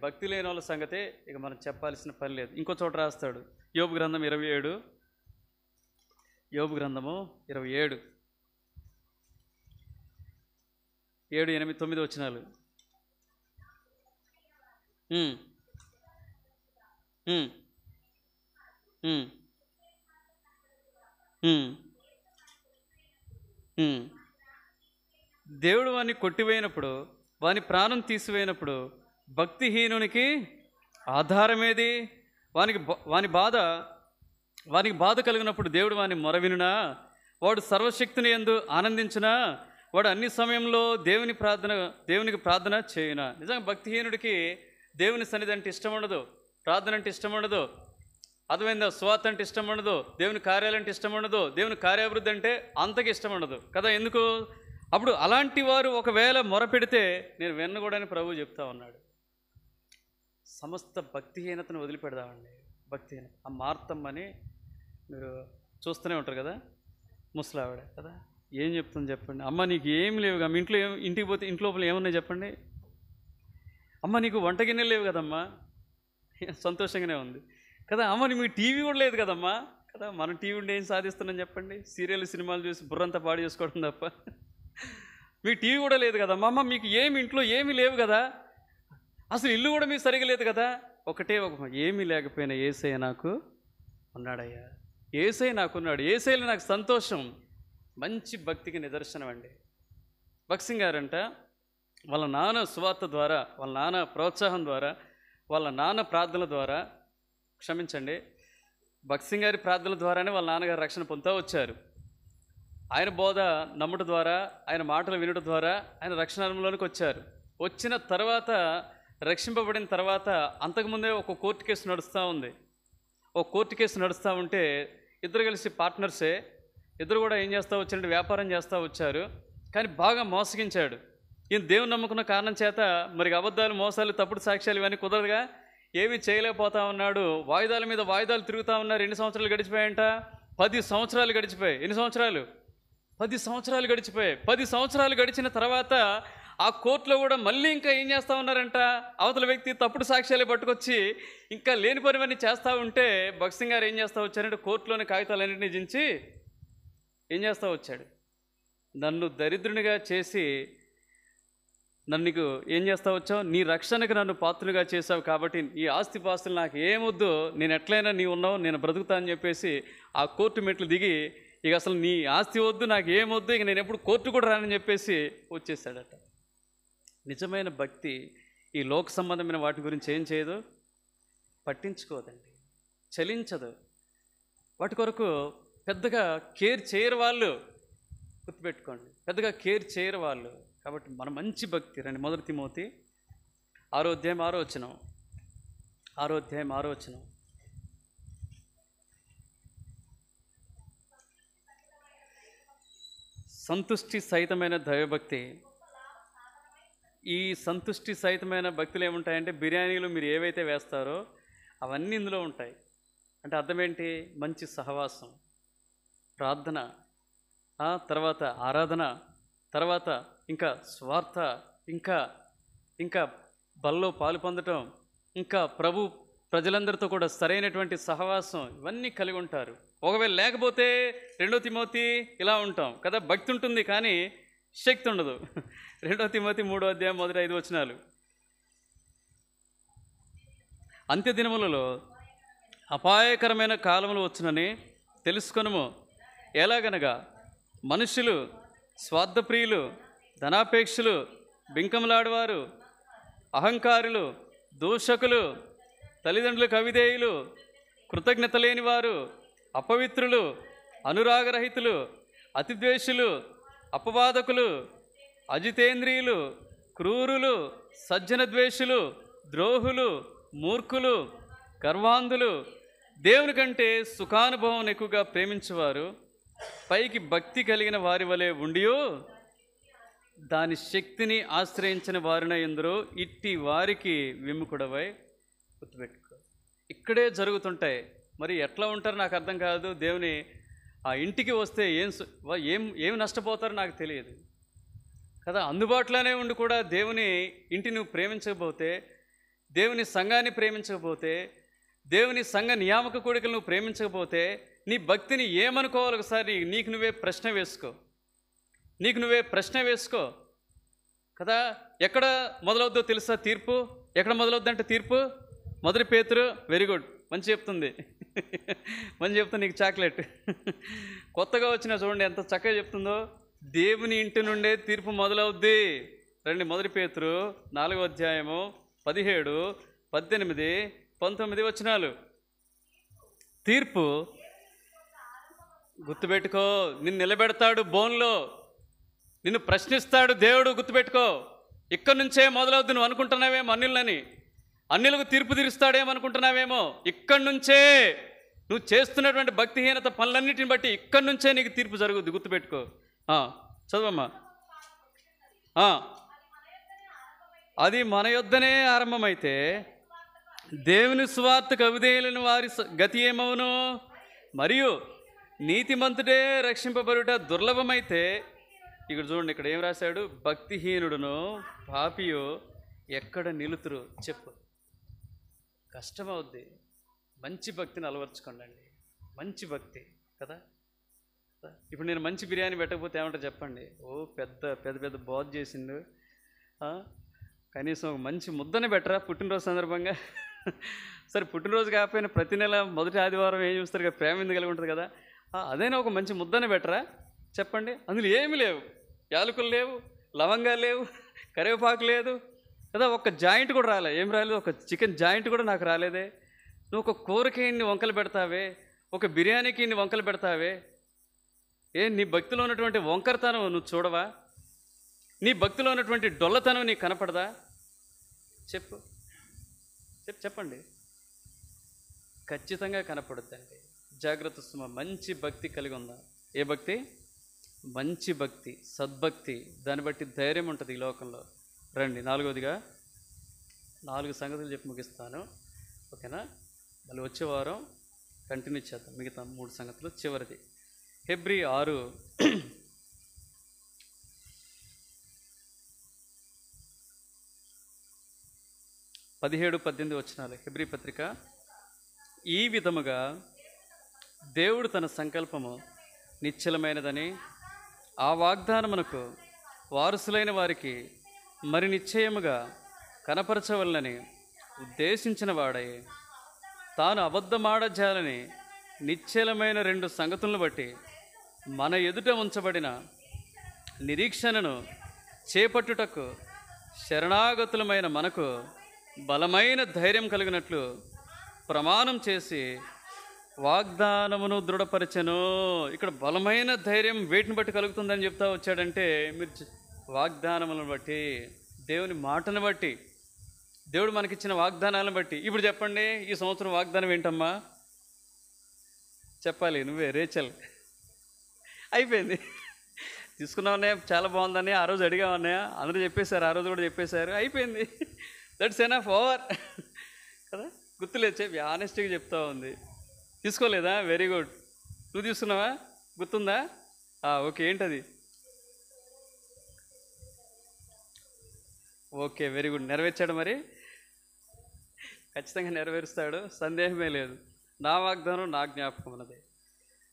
భక్తి లేని వాళ్ళ సంగతే ఇక మనం చెప్పాల్సిన పని లేదు. ఇంకో చోట రాస్తాడు, యోబు గ్రంథం 27, యోబు గ్రంథము 27, 7, 8, 9 వచనాలు. దేవుడు వాని కొట్టివేయినప్పుడు, వాని ప్రాణం తీసివేయినప్పుడు భక్తిహీనునికి ఆధారమేది? వానికి బాధ కలిగినప్పుడు దేవుడు వాని మొరవినునా? వాడు సర్వశక్తిని యందు ఆనందించునా? వాడు అన్ని సమయంలో దేవునికి ప్రార్థన చేయునా? నిజంగా భక్తిహీనుడికి దేవుని సన్నిధి అంటే ఇష్టం ఉండదు, ప్రార్థన అంటే ఇష్టం ఉండదు, అర్థమైందా? స్వార్థ అంటే ఇష్టం ఉండదు, దేవుని కార్యాలంటే ఇష్టం ఉండదు, దేవుని కార్యాభివృద్ధి అంటే అంతకి ఇష్టం ఉండదు కదా. ఎందుకు? అప్పుడు అలాంటి వారు ఒకవేళ మొరపెడితే నేను వినకూడని ప్రభువు చెప్తా ఉన్నాడు. సమస్త భక్తిహీనతను వదిలిపెడదామండి. భక్తిహీనత. ఆ మార్తమ్మని మీరు చూస్తూనే ఉంటారు కదా, ముసలావిడ కదా. ఏం చెప్తుంది చెప్పండి? అమ్మ నీకు ఏమి లేవుగా, మీ ఇంటికి పోతే ఇంటి లోపల ఏమున్నాయి చెప్పండి? అమ్మ నీకు వంట గిన్నెలు లేవు కదమ్మా, సంతోషంగానే ఉంది కదా. అమ్మ మీ టీవీ కూడా లేదు కదమ్మా కదా. మనం టీవీ ఉండి ఏం సాధిస్తున్నాం చెప్పండి? సీరియల్ సినిమాలు చూసి బుర్రంతా పాడు చేసుకోవడం తప్ప. మీకు టీవీ కూడా లేదు కదమ్మా. అమ్మ మీకు ఇంట్లో ఏమీ లేవు కదా, అసలు ఇల్లు కూడా మీకు సరిగా లేదు కదా. ఏమీ లేకపోయినా యేసయ్య నాకు ఉన్నాడయ్యా, యేసయ్య నాకున్నాడు, యేసయ్యలో నాకు సంతోషం. మంచి భక్తికి నిదర్శనం అండి. భక్సింగ్ గారంట వాళ్ళ నాన్న సువార్త ద్వారా, వాళ్ళ నాన్న ప్రోత్సాహం ద్వారా, వాళ్ళ నాన్న ప్రార్థనల ద్వారా, క్షమించండి, భక్సింగ్ గారి ప్రార్థనల ద్వారానే వాళ్ళ నాన్నగారు రక్షణ పొందుతూ వచ్చారు. ఆయన బోధ నమ్ముట ద్వారా, ఆయన మాటలు వినడం ద్వారా ఆయన రక్షణ అనుభవంలోనికి వచ్చారు. వచ్చిన తర్వాత, రక్షింపబడిన తర్వాత, అంతకుముందే ఒక కోర్టు కేసు నడుస్తూ ఉంది. ఒక కోర్టు కేసు నడుస్తూ ఉంటే ఇద్దరు కలిసి పార్ట్నర్సే, ఇద్దరు కూడా ఏం చేస్తూ వచ్చారంటే వ్యాపారం చేస్తూ వచ్చారు. కానీ బాగా మోసగించాడు. ఈయన దేవుని నమ్ముకున్న కారణం చేత మరి అబద్ధాలు, మోసాలు, తప్పుడు సాక్ష్యాలు ఇవన్నీ కుదరదుగా ఏమీ చేయలేకపోతా ఉన్నాడు. వాయిదాల మీద వాయిదాలు తిరుగుతూ ఉన్నారు. ఎన్ని సంవత్సరాలు గడిచిపోయాయంట? 10 సంవత్సరాలు గడిచిపోయాయి. ఎన్ని సంవత్సరాలు? 10 సంవత్సరాలు గడిచిపోయాయి. 10 సంవత్సరాలు గడిచిన తర్వాత ఆ కోర్టులో కూడా మళ్ళీ ఇంకా ఏం చేస్తూ ఉన్నారంట, అవతల వ్యక్తి తప్పుడు సాక్ష్యాలు పట్టుకొచ్చి ఇంకా లేని పనివన్నీ చేస్తూ ఉంటే భక్సింగ్ గారు ఏం చేస్తూ వచ్చారంటే కోర్టులోని కాగితాలన్నింటినీ దించి ఏం చేస్తూ వచ్చాడు, నన్ను దరిద్రునిగా చేసి నన్ను నీకు ఏం చేస్తా వచ్చావు, నీ రక్షణకు నన్ను పాత్రులుగా చేసావు కాబట్టి ఈ ఆస్తిపాస్తులు నాకు ఏమొద్దు, నేను ఎట్లయినా నీ ఉన్నావు, నేను బ్రతుకుతా అని చెప్పేసి ఆ కోర్టు మెట్లు దిగి ఇక అసలు నీ ఆస్తి వద్దు, నాకు ఏమొద్దు, ఇక నేను ఎప్పుడు కోర్టు కూడా రానని చెప్పేసి వచ్చేసాడట. నిజమైన భక్తి ఈ లోక సంబంధమైన వాటి గురించి ఏం చేయదు, పట్టించుకోదండి, చలించదు. వాటి కొరకు పెద్దగా కేర్ చేయరు వాళ్ళు. గుర్తుపెట్టుకోండి, పెద్దగా కేర్ చేయరు వాళ్ళు. కాబట్టి మన మంచి భక్తి రండి. 1 తిమోతి 6:6 సంతుష్టి సహితమైన దైవభక్తి. ఈ సంతుష్టి సహితమైన భక్తులు ఏముంటాయంటే, బిర్యానీలు మీరు ఏవైతే వేస్తారో అవన్నీ ఇందులో ఉంటాయి. అంటే అర్థం ఏంటి? మంచి సహవాసం, ప్రార్థన, తర్వాత ఆరాధన, తర్వాత ఇంకా స్వార్థ, ఇంకా బల్లో పాలు పొందటం, ఇంకా ప్రజలందరితో కూడా సరైనటువంటి సహవాసం, ఇవన్నీ కలిగి ఉంటారు. ఒకవేళ లేకపోతే 2 తిమోతి ఇలా ఉంటాం కదా, భక్తి ఉంటుంది కానీ శక్తి ఉండదు. 2 తిమోతి 3:1-5 అంత్య దినములలో అపాయకరమైన కాలములు వచ్చునని తెలుసుకొనుము. ఎలాగనగా మనుషులు స్వార్థప్రియులు, ధనాపేక్షులు, బింకములాడువారు, అహంకారులు, దూషకులు, తల్లిదండ్రులకు అవిధేయులు, కృతజ్ఞత లేనివారు, అపవిత్రులు, అనురాగరహితులు, అతిద్వేషులు, అపవాదకులు, అజితేంద్రియులు, క్రూరులు, సజ్జన ద్వేషులు, ద్రోహులు, మూర్ఖులు, గర్వాంధులు, దేవుని కంటే సుఖానుభవం ఎక్కువగా ప్రేమించేవారు, పైకి భక్తి కలిగిన వారి వలె ఉండియో దాని శక్తిని ఆశ్రయించిన వారిన ఎందరో ఇట్టి వారికి విముఖుడవై గుర్తుపెట్టుకో. ఇక్కడే జరుగుతుంటాయి. మరి ఎట్లా ఉంటారో నాకు అర్థం కాదు. దేవుని ఆ ఇంటికి వస్తే ఏం నష్టపోతారో నాకు తెలియదు కదా. అందుబాటులోనే ఉండి కూడా దేవుని ఇంటిని నువ్వు ప్రేమించకపోతే, దేవుని సంఘాన్ని ప్రేమించకపోతే, దేవుని సంఘ నియామక కోడికలు నువ్వు ప్రేమించకపోతే, నీ భక్తిని ఏమనుకోవాలి? ఒకసారి నీకు నువ్వే ప్రశ్న వేసుకో కదా. ఎక్కడ మొదలవుద్దో తెలుసా తీర్పు? ఎక్కడ మొదలవుద్దంటే తీర్పు 1 పేతురు. వెరీ గుడ్, మంచి చెప్తుంది నీకు చాక్లెట్. కొత్తగా వచ్చినా చూడండి ఎంత చక్కగా చెప్తుందో. దేవుని ఇంటి నుండే తీర్పు మొదలవుద్ది. రండి, 1 పేతురు 4:17, 17, 18 తీర్పు గుర్తుపెట్టుకో. నిన్ను నిలబెడతాడు బోన్లో, నిన్ను ప్రశ్నిస్తాడు దేవుడు. గుర్తుపెట్టుకో, ఇక్కడి నుంచే మొదలవుద్ది. నువ్వు అనుకుంటున్నావేమో అన్యులకు తీర్పు తీరుస్తాడేమనుకుంటున్నావేమో. ఇక్కడి నుంచే నువ్వు చేస్తున్నటువంటి భక్తిహీనత పనులన్నిటిని బట్టి ఇక్కడి నుంచే నీకు తీర్పు జరుగుద్ది. గుర్తుపెట్టుకో. చదవమ్మా. అది మన యొద్దనే ఆరంభమైతే దేవుని సువార్తకు అవిధేయులైన వారి గతి ఏమవును? మరియు నీతిమంతుడే రక్షింపబడుట దుర్లభమైతే, ఇక్కడ చూడండి, ఇక్కడ ఏం రాశాడు? భక్తిహీనుడును పాపియో ఎక్కడ నిలుతురు చెప్పు. కష్టమవుద్ది. మంచి భక్తిని అలవర్చుకోండి. మంచి భక్తి కదా. ఇప్పుడు నేను మంచి బిర్యానీ పెట్టకపోతే ఏమంటారు చెప్పండి? పెద్ద బోధ చేసిండు. కనీసం మంచి ముద్దనే పెట్టరా పుట్టినరోజు సందర్భంగా? సరే, పుట్టినరోజు కాకపోయినా ప్రతి నెల మొదటి ఆదివారం ఏం చూస్తారు కదా, ప్రేమ ఎందుకు కలిగి ఉంటుంది కదా. అదైనా ఒక మంచి ముద్దనే పెట్టరా చెప్పండి. అందులో ఏమీ లేవు, యాలకులు లేవు, లవంగాలు లేవు, కరివేపాకు లేదు కదా. ఒక జాయింట్ కూడా రాలే. ఏం రాలేదు? ఒక చికెన్ జాయింట్ కూడా నాకు రాలేదే. నువ్వు ఒక కూరకి ఇన్ని వంకలు పెడతావే, ఒక బిర్యానీకి ఇన్ని వంకలు పెడతావే. నీ భక్తిలో ఉన్నటువంటి వంకరతనం నువ్వు చూడవా? నీ భక్తిలో ఉన్నటువంటి డొల్లతనం నీకు కనపడదా? చెప్పండి. ఖచ్చితంగా కనపడుద్దండి. జాగ్రత్త సుమ. మంచి భక్తి కలిగి ఉందా? ఏ భక్తి? మంచి భక్తి, సద్భక్తి. దాన్ని బట్టి ధైర్యం ఉంటుంది ఈ లోకంలో. రండి, 4వదిగా 4 సంగతులు చెప్పి ముగిస్తాను, ఓకేనా? మళ్ళీ వచ్చే వారం కంటిన్యూ చేద్దాం మిగతా 3 సంగతులు. చివరిది హెబ్రీ 6:17-18 హెబ్రీ పత్రిక. ఈ విధముగా దేవుడు తన సంకల్పము నిశ్చలమైనదని, ఆ వాగ్దానమునకు వారసులైన వారికి మరి నిశ్చయముగా కనపరచవలనని ఉద్దేశించిన వాడై, తాను అబద్ధమాడజాలని నిశ్చలమైన 2 సంగతులను బట్టి మన ఎదుట ఉంచబడిన నిరీక్షణను చేపట్టుటకు శరణాగతులమైన మనకు బలమైన ధైర్యం కలిగినట్లు ప్రమాణం చేసి వాగ్దానమును దృఢపరచెను. ఇక్కడ బలమైన ధైర్యం వేటిని బట్టి కలుగుతుందని చెప్తా వచ్చాడంటే, మీరు వాగ్దానములను బట్టి, దేవుని మాటను బట్టి, దేవుడు మనకిచ్చిన వాగ్దానాలను బట్టి. ఇప్పుడు చెప్పండి, ఈ సంవత్సరం వాగ్దానం ఏంటమ్మా? చెప్పాలి నువ్వే, రేచల్. అయిపోయింది. తీసుకున్నామన్నయ్య, చాలా బాగుందన్నయ్య, ఆ రోజు అడిగామన్నయ్య, అందరూ చెప్పేశారు, ఆ రోజు కూడా చెప్పేశారు, అయిపోయింది. దట్స్ ఎనఫ్, ఓవర్ కదా. గుర్తులేదు, చెప్పి ఆనెస్ట్గా చెప్తా ఉంది. తీసుకోలేదా? Very good. నువ్వు తీసుకున్నావా? గుర్తుందా? ఓకే. ఏంటది? Okay, very good. నెరవేర్చాడు. మరి ఖచ్చితంగా నెరవేరుస్తాడు, సందేహమే లేదు. నా వాగ్దానం నా జ్ఞాపకం అన్నది,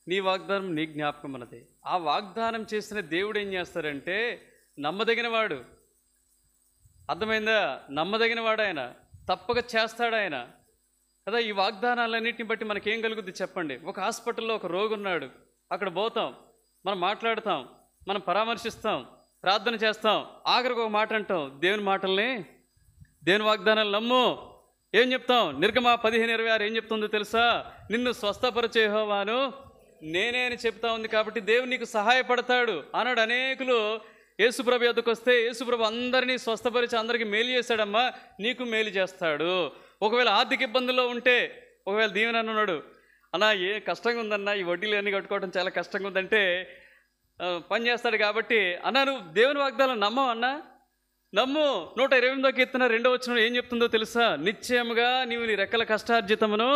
నీ వాగ్దానం నీ జ్ఞాపకం అన్నది. ఆ వాగ్దానం చేసిన దేవుడు ఏం చేస్తాడంటే నమ్మదగిన వాడు. అర్థమైందా? నమ్మదగిన వాడు ఆయన, తప్పక చేస్తాడు ఆయన కదా. ఈ వాగ్దానాలన్నింటిని బట్టి మనకేం కలుగుద్ది చెప్పండి? ఒక హాస్పిటల్లో ఒక రోగి ఉన్నాడు, అక్కడ పోతాం, మనం మాట్లాడతాం, మనం పరామర్శిస్తాం, ప్రార్థన చేస్తాం, ఆఖరికి ఒక మాట అంటాం, దేవుని మాటల్ని, దేవుని వాగ్దానాలు నమ్ము. ఏం చెప్తాం? నిర్గమ 15:26 ఏం చెప్తుందో తెలుసా? నిన్ను స్వస్థపరిచే యెహోవాను నేనే అని చెప్తా ఉంది. కాబట్టి దేవుడు నీకు సహాయపడతాడు అన్నాడు. అనేకులు యేసుప్రభు యొద్దకు వస్తే యేసుప్రభు అందరినీ స్వస్థపరిచి అందరికీ మేలు చేశాడమ్మా, నీకు మేలు చేస్తాడు. ఒకవేళ ఆర్థిక ఇబ్బందుల్లో ఉంటే, ఒకవేళ దీవెన ఉన్నాడు, అన్నా ఏ కష్టంగా ఉందన్నా, ఈ వడ్డీలు అన్నీ కట్టుకోవడం చాలా కష్టంగా ఉందంటే పని చేస్తాడు. కాబట్టి అన్నా నువ్వు దేవుని వాగ్దానం నమ్మవు అన్నా, నమ్ము. 128వ కీర్తన 2వ వచనం ఏం చెప్తుందో తెలుసా? నిశ్చయముగా నీవు నీ రెక్కల కష్టార్జితమును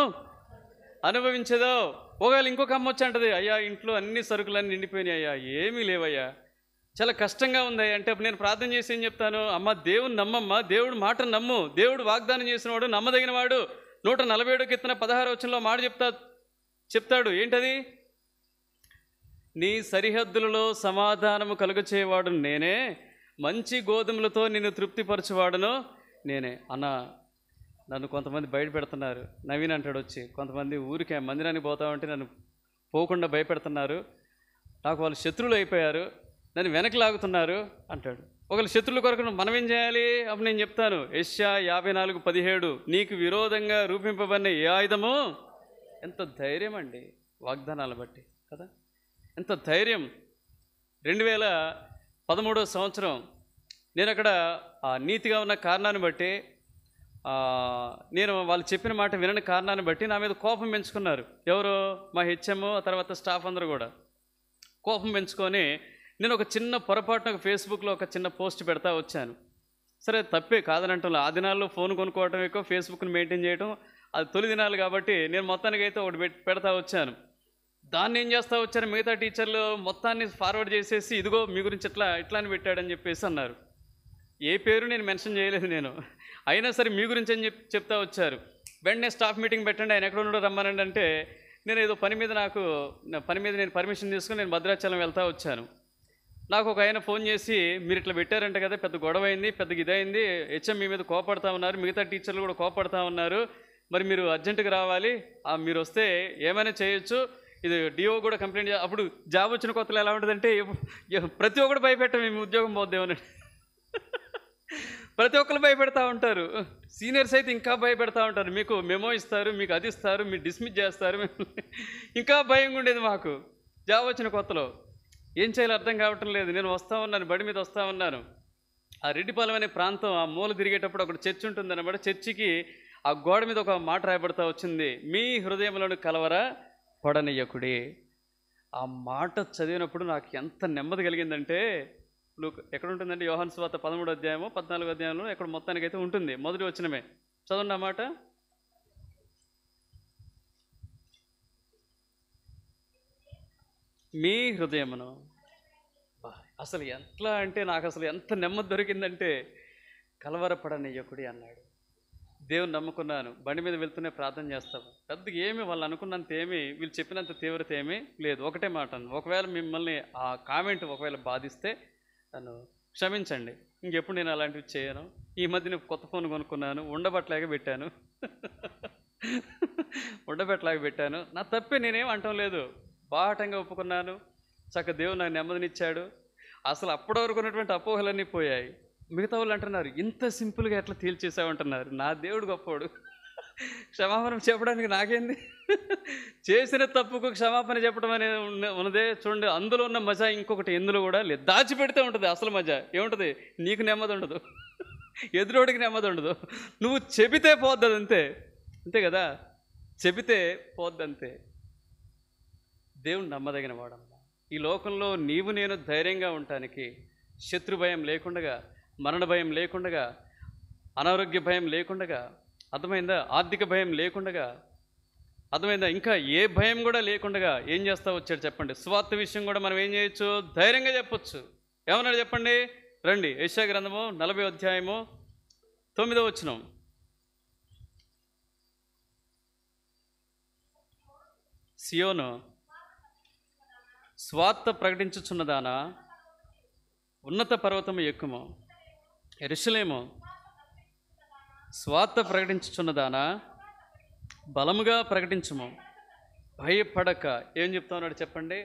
అనుభవించదో. ఒకవేళ ఇంకొక అమ్మ వచ్చి అంటది, అయ్యా ఇంట్లో అన్ని సరుకులన్నీ నిండిపోయినాయి అయ్యా, ఏమీ లేవయ్యా, చాలా కష్టంగా ఉంది అంటే, అప్పుడు నేను ప్రార్థన చేసి ఏం చెప్తాను? అమ్మ దేవుని నమ్మమ్మా, దేవుడు మాటను నమ్ము. దేవుడు వాగ్దానం చేసినవాడు నమ్మదగిన వాడు. 147వ కీర్తన 16వ వచనంలో మాట చెప్తాడు. ఏంటది? నీ సరిహద్దులలో సమాధానము కలుగచేవాడు నేనే, మంచి గోధుమలతో నిన్ను తృప్తిపరచువాడును నేనే. అన్న నన్ను కొంతమంది బయట పెడుతున్నారు, నవీన్ అంటాడు వచ్చి, కొంతమంది ఊరికే మందిరానికి పోతా ఉంటే నన్ను పోకుండా భయపెడుతున్నారు, నాకు వాళ్ళు శత్రువులు అయిపోయారు, నన్ను వెనక్కి లాగుతున్నారు అంటాడు. ఒకవేళ శత్రువుల కొరకు మనం ఏం చేయాలి? అప్పుడు నేను చెప్తాను, యెషయా 54:17 నీకు విరోధంగా రూపింపబడిన ఏ ఆయుధము. ఎంత ధైర్యం అండి వాగ్దానాలను బట్టి కదా, ఎంత ధైర్యం. 2013వ సంవత్సరం నేను అక్కడ నీతిగా ఉన్న కారణాన్ని బట్టి, నేను వాళ్ళు చెప్పిన మాట వినని కారణాన్ని బట్టి నా మీద కోపం పెంచుకున్నారు. ఎవరు? మా హెచ్ఎం, తర్వాత స్టాఫ్ అందరూ కూడా కోపం పెంచుకొని, నేను ఒక చిన్న పొరపాటున ఒక ఫేస్బుక్లో ఒక చిన్న పోస్ట్ పెడతా వచ్చాను. సరే, తప్పే కాదనంటాను. ఆ దినాల్లో ఫోన్ కొనుక్కోవడం ఎక్కువ, ఫేస్బుక్ని మెయింటైన్ చేయడం అది తొలి దినాలు కాబట్టి నేను మొత్తానికి అయితే ఒకటి పెడతా వచ్చాను. దాన్ని ఏం చేస్తూ వచ్చారు, మిగతా టీచర్లు మొత్తాన్ని ఫార్వర్డ్ చేసేసి, ఇదిగో మీ గురించి ఇట్లా అని పెట్టాడని చెప్పేసి అన్నారు. ఏ పేరు నేను మెన్షన్ చేయలేదు నేను, అయినా సరే మీ గురించి అని చెప్తా వచ్చారు. వెంటనే స్టాఫ్ మీటింగ్ పెట్టండి, ఆయన ఎక్కడ ఉన్నాడో రమ్మనండి అంటే, నేను ఏదో పని మీద నేను పర్మిషన్ తీసుకుని నేను భద్రాచలం వెళ్తూ వచ్చాను. నాకు ఒక ఆయన ఫోన్ చేసి, మీరు ఇట్లా పెట్టారంట కదా, పెద్ద గొడవ అయింది, పెద్దగా ఇదైంది, హెచ్ఎం మీ మీద కోపడతా ఉన్నారు, మిగతా టీచర్లు కూడా కోపడతా ఉన్నారు, మరి మీరు అర్జెంటుగా రావాలి, మీరు వస్తే ఏమైనా చేయొచ్చు, ఇది డిఓ కూడా కంప్లైంట్ అప్పుడు జాబ్ వచ్చిన కొత్తలో ఎలా ఉంటుందంటే, ప్రతి ఒక్కరు భయపెట్టాం, మేము ఉద్యోగం పోద్దేమని ప్రతి ఒక్కరు భయపెడతా ఉంటారు. సీనియర్స్ అయితే ఇంకా భయపెడతా ఉంటారు, మీకు మెమో ఇస్తారు, మీకు అది ఇస్తారు, మీరు డిస్మిస్ చేస్తారు. ఇంకా భయంగా ఉండేది మాకు జాబ్ వచ్చిన కొత్తలో. ఏం చేయాలో అర్థం కావటం లేదు. నేను వస్తూ ఉన్నాను, బడి మీద వస్తూ ఉన్నాను. ఆ రెడ్డిపాలెం అనే ప్రాంతం, ఆ మూల తిరిగేటప్పుడు అక్కడ చర్చి ఉంటుంది అన్నమాట. చర్చికి ఆ గోడ మీద ఒక మాట రాయబడతా వచ్చింది, మీ హృదయంలోని కలవర పడనీయకుడి. ఆ మాట చదివినప్పుడు నాకు ఎంత నెమ్మది కలిగిందంటే, ఎక్కడ ఉంటుందంటే యోహాను సువార్త 13వ అధ్యాయమో 14వ అధ్యాయంలో ఎక్కడ మొత్తానికైతే ఉంటుంది, మొదటి వచనమే చదవండి ఆ మాట. మీ హృదయమును. అసలు ఎట్లా అంటే నాకు అసలు ఎంత నెమ్మది దొరికిందంటే, కలవరపడనీయకుడి అన్నాడు. దేవుని నమ్ముకున్నాను, బండి మీద వెళ్తూనే ప్రార్థన చేస్తాము. పెద్దగా ఏమి వాళ్ళు అనుకున్నంత ఏమి, వీళ్ళు చెప్పినంత తీవ్రత ఏమీ లేదు. ఒకటే మాట, ఒకవేళ మిమ్మల్ని ఆ కామెంట్ ఒకవేళ బాధిస్తే నన్ను క్షమించండి, ఇంకెప్పుడు నేను అలాంటివి చేయను. ఈ మధ్యన కొత్త ఫోన్ కొనుక్కున్నాను, ఉండబట్టలాగా పెట్టాను, నా తప్పే, నేనేం అంటం లేదు, బాహటంగా ఒప్పుకున్నాను. చక్కగా దేవుడు నాకు నెమ్మదినిచ్చాడు. అసలు అప్పటి వరకు ఉన్నటువంటి అపోహలన్నీ పోయాయి. మిగతా వాళ్ళు అంటున్నారు, ఇంత సింపుల్గా ఎట్లా తేల్చేసామంటున్నారు. నా దేవుడు గొప్పవాడు. క్షమాపణ చెప్పడానికి నాకేంది? చేసిన తప్పుకు క్షమాపణ చెప్పడం అనేది ఉన్నదే చూడండి. అందులో ఉన్న మజా ఇంకొకటి ఎందులో కూడా లేదు. దాచిపెడితే ఉంటుంది అసలు మజా. ఏముంటుంది? నీకు నెమ్మది ఉండదు, ఎదురోడికి నెమ్మది ఉండదు. నువ్వు చెబితే పోద్ది, అంతే. అంతే కదా, చెబితే పోద్దంతే. దేవుడు నమ్మదగిన వాడమ్మా. ఈ లోకంలో నీవు నేను ధైర్యంగా ఉండటానికి శత్రు భయం లేకుండా, మరణ భయం లేకుండా, అనారోగ్య భయం లేకుండా, అర్థమైందా, ఆర్థిక భయం లేకుండా, అర్థమైందా, ఇంకా ఏ భయం కూడా లేకుండా ఏం చేస్తా వచ్చాడు చెప్పండి. స్వార్థ విషయం కూడా మనం ఏం చేయొచ్చు? ధైర్యంగా చెప్పొచ్చు. ఏమన్నాడు చెప్పండి? రండి, యెషయా గ్రంథము 40వ అధ్యాయము 9వ వచనం. సియోను స్వార్థ ప్రకటించుచున్నదానా, ఉన్నత పర్వతము ఎక్కుము. యెరూషలేము స్వార్థ ప్రకటించుచున్నదానా, బలముగా ప్రకటించుము, భయపడక. ఏం చెప్తా ఉన్నాడు చెప్పండి?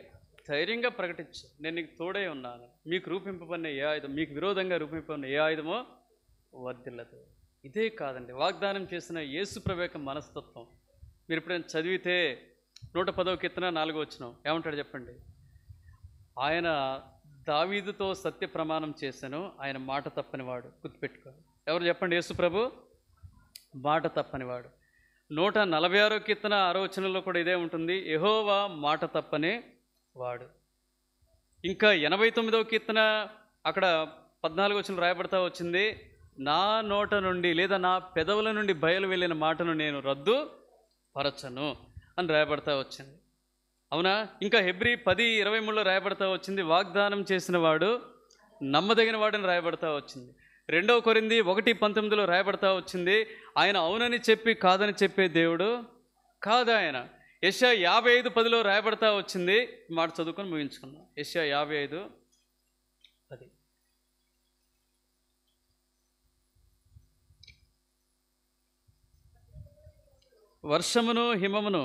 ధైర్యంగా ప్రకటించు, నేను నీకు తోడే ఉన్నాను. మీకు రూపింపబడిన ఏ ఆయుధం, మీకు విరోధంగా రూపింపబడిన ఏ ఆయుధమో వర్ధిల్లదు. ఇదే కాదండి వాగ్దానం చేసిన యేసు ప్రభు యొక్క మనస్తత్వం. మీరు ఎప్పుడైనా చదివితే 110వ కీర్తన 4వ వచనం ఏమంటాడు చెప్పండి? ఆయన దావీదుతో సత్య ప్రమాణం చేశాను, ఆయన మాట తప్పనివాడు. గుర్తుపెట్టుకోండి. ఎవరు చెప్పండి? యేసు ప్రభు మాట తప్పనివాడు. 146వ కీర్తన 6వ వచనంలో కూడా ఇదే ఉంటుంది, యెహోవా మాట తప్పని వాడు. ఇంకా 89వ కీర్తన అక్కడ 14వ వచనం రాయబడతా వచ్చింది, నా నోట నుండి లేదా నా పెదవుల నుండి బయలు వెళ్ళిన మాటను నేను రద్దు పరచను అని రాయబడతా వచ్చింది. అవునా? ఇంకా హెబ్రీ 10:23లో రాయబడతా వచ్చింది, వాగ్దానం చేసిన వాడు నమ్మదగిన వాడని రాయబడతా వచ్చింది. 2వ కొరింథీ 1:19లో రాయబడతా వచ్చింది, ఆయన అవునని చెప్పి కాదని చెప్పే దేవుడు కాదు ఆయన. యెషయా 55:10లో రాయబడతా వచ్చింది. మాట చదువుకొని ముగించుకుందాం. యెషయా 55:10. వర్షమును హిమమును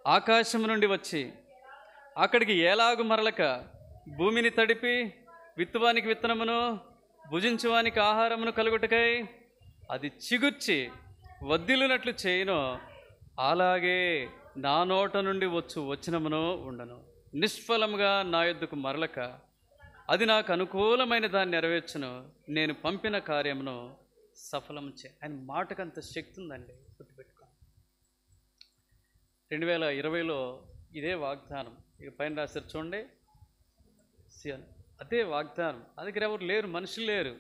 ఆకాశము నుండి వచ్చి అక్కడికి ఏలాగు మరలక భూమిని తడిపి విత్తువానికి విత్తనమును భుజించువానికి ఆహారమును కలుగుటకై అది చిగుర్చి వద్దిల్లునట్లు చేయను, అలాగే నా నోట నుండి వచనమును ఉండను. నిష్ఫలముగా నా యొద్దకు మరలక అది నాకు అనుకూలమైన దాన్ని నెరవేర్చును, నేను పంపిన కార్యమును సఫలం చే. ఆయన మాటకంత శక్తి ఉందండి, గుర్తుపెట్టుకోండి. 2020లో ఇదే వాగ్దానం. ఇక పైన రాశారు చూడండి, అదే వాగ్దానం. అది దగ్గర ఎవరు లేరు, మనుషులు లేరు,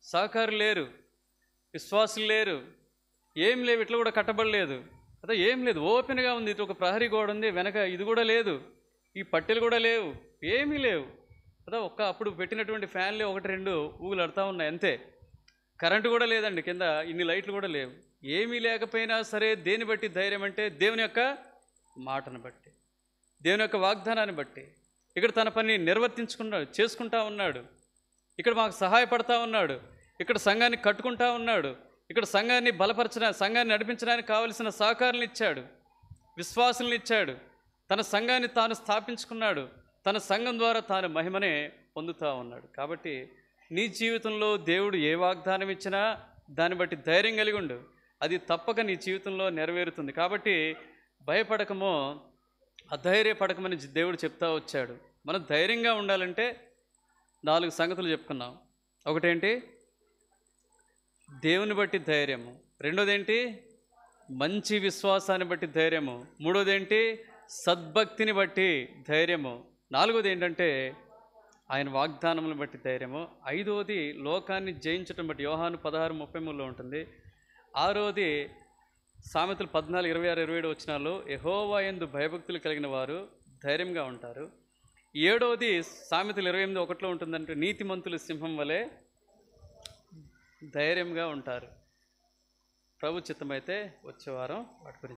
సహకారులు లేరు, విశ్వాసులు లేరు, ఏం లేవు. ఇట్లా కూడా కట్టబడలేదు, అదే ఏం లేదు, ఓపెన్గా ఉంది. ఇటు ఒక ప్రహరీ గోడ ఉంది, వెనక ఇది కూడా లేదు, ఈ పట్టెలు కూడా లేవు, ఏమీ లేవు కదా. అప్పుడు పెట్టినటువంటి ఫ్యాన్లే 1-2 ఊగులాడుతూ ఉన్నాయి అంతే. కరెంటు కూడా లేదండి, కింద ఇన్ని లైట్లు కూడా లేవు. ఏమీ లేకపోయినా సరే దేని బట్టి ధైర్యం అంటే దేవుని యొక్క మాటను బట్టి, దేవుని యొక్క వాగ్దానాన్ని బట్టి. ఇక్కడ తన పని చేసుకుంటా ఉన్నాడు. ఇక్కడ మాకు సహాయపడతా ఉన్నాడు. ఇక్కడ సంఘాన్ని కట్టుకుంటా ఉన్నాడు. ఇక్కడ సంఘాన్ని సంఘాన్ని నడిపించడానికి కావలసిన సహకారాలను ఇచ్చాడు, విశ్వాసాలను ఇచ్చాడు. తన సంఘాన్ని తాను స్థాపించుకున్నాడు. తన సంఘం ద్వారా తాను మహిమనే పొందుతూ ఉన్నాడు. కాబట్టి నీ జీవితంలో దేవుడు ఏ వాగ్దానం ఇచ్చినా దాన్ని బట్టి ధైర్యం కలిగి ఉండు, అది తప్పక నీ జీవితంలో నెరవేరుతుంది. కాబట్టి భయపడకమో అధైర్యపడకమని దేవుడు చెప్తా వచ్చాడు. మనం ధైర్యంగా ఉండాలంటే 4 సంగతులు చెప్పుకున్నాం. ఒకటేంటి? దేవుని బట్టి ధైర్యము. రెండోదేంటి? మంచి విశ్వాసాన్ని బట్టి ధైర్యము. మూడోదేంటి? సద్భక్తిని బట్టి ధైర్యము. నాలుగోది ఏంటంటే ఆయన వాగ్దానములను బట్టి ధైర్యము. ఐదోది లోకాన్ని జయించటం బట్టి, యోహాను 16:33లో ఉంటుంది. ఆరోది సామెతలు 14:26-27 వచనాల్లో యెహోవా యందు భయభక్తులు కలిగిన వారు ధైర్యంగా ఉంటారు. ఏడోది సామెతలు 28:1లో ఉంటుందంటే నీతిమంతులు సింహం వలె ధైర్యంగా ఉంటారు. ప్రభు చిత్తమైతే వచ్చే వారం వాటి గురించి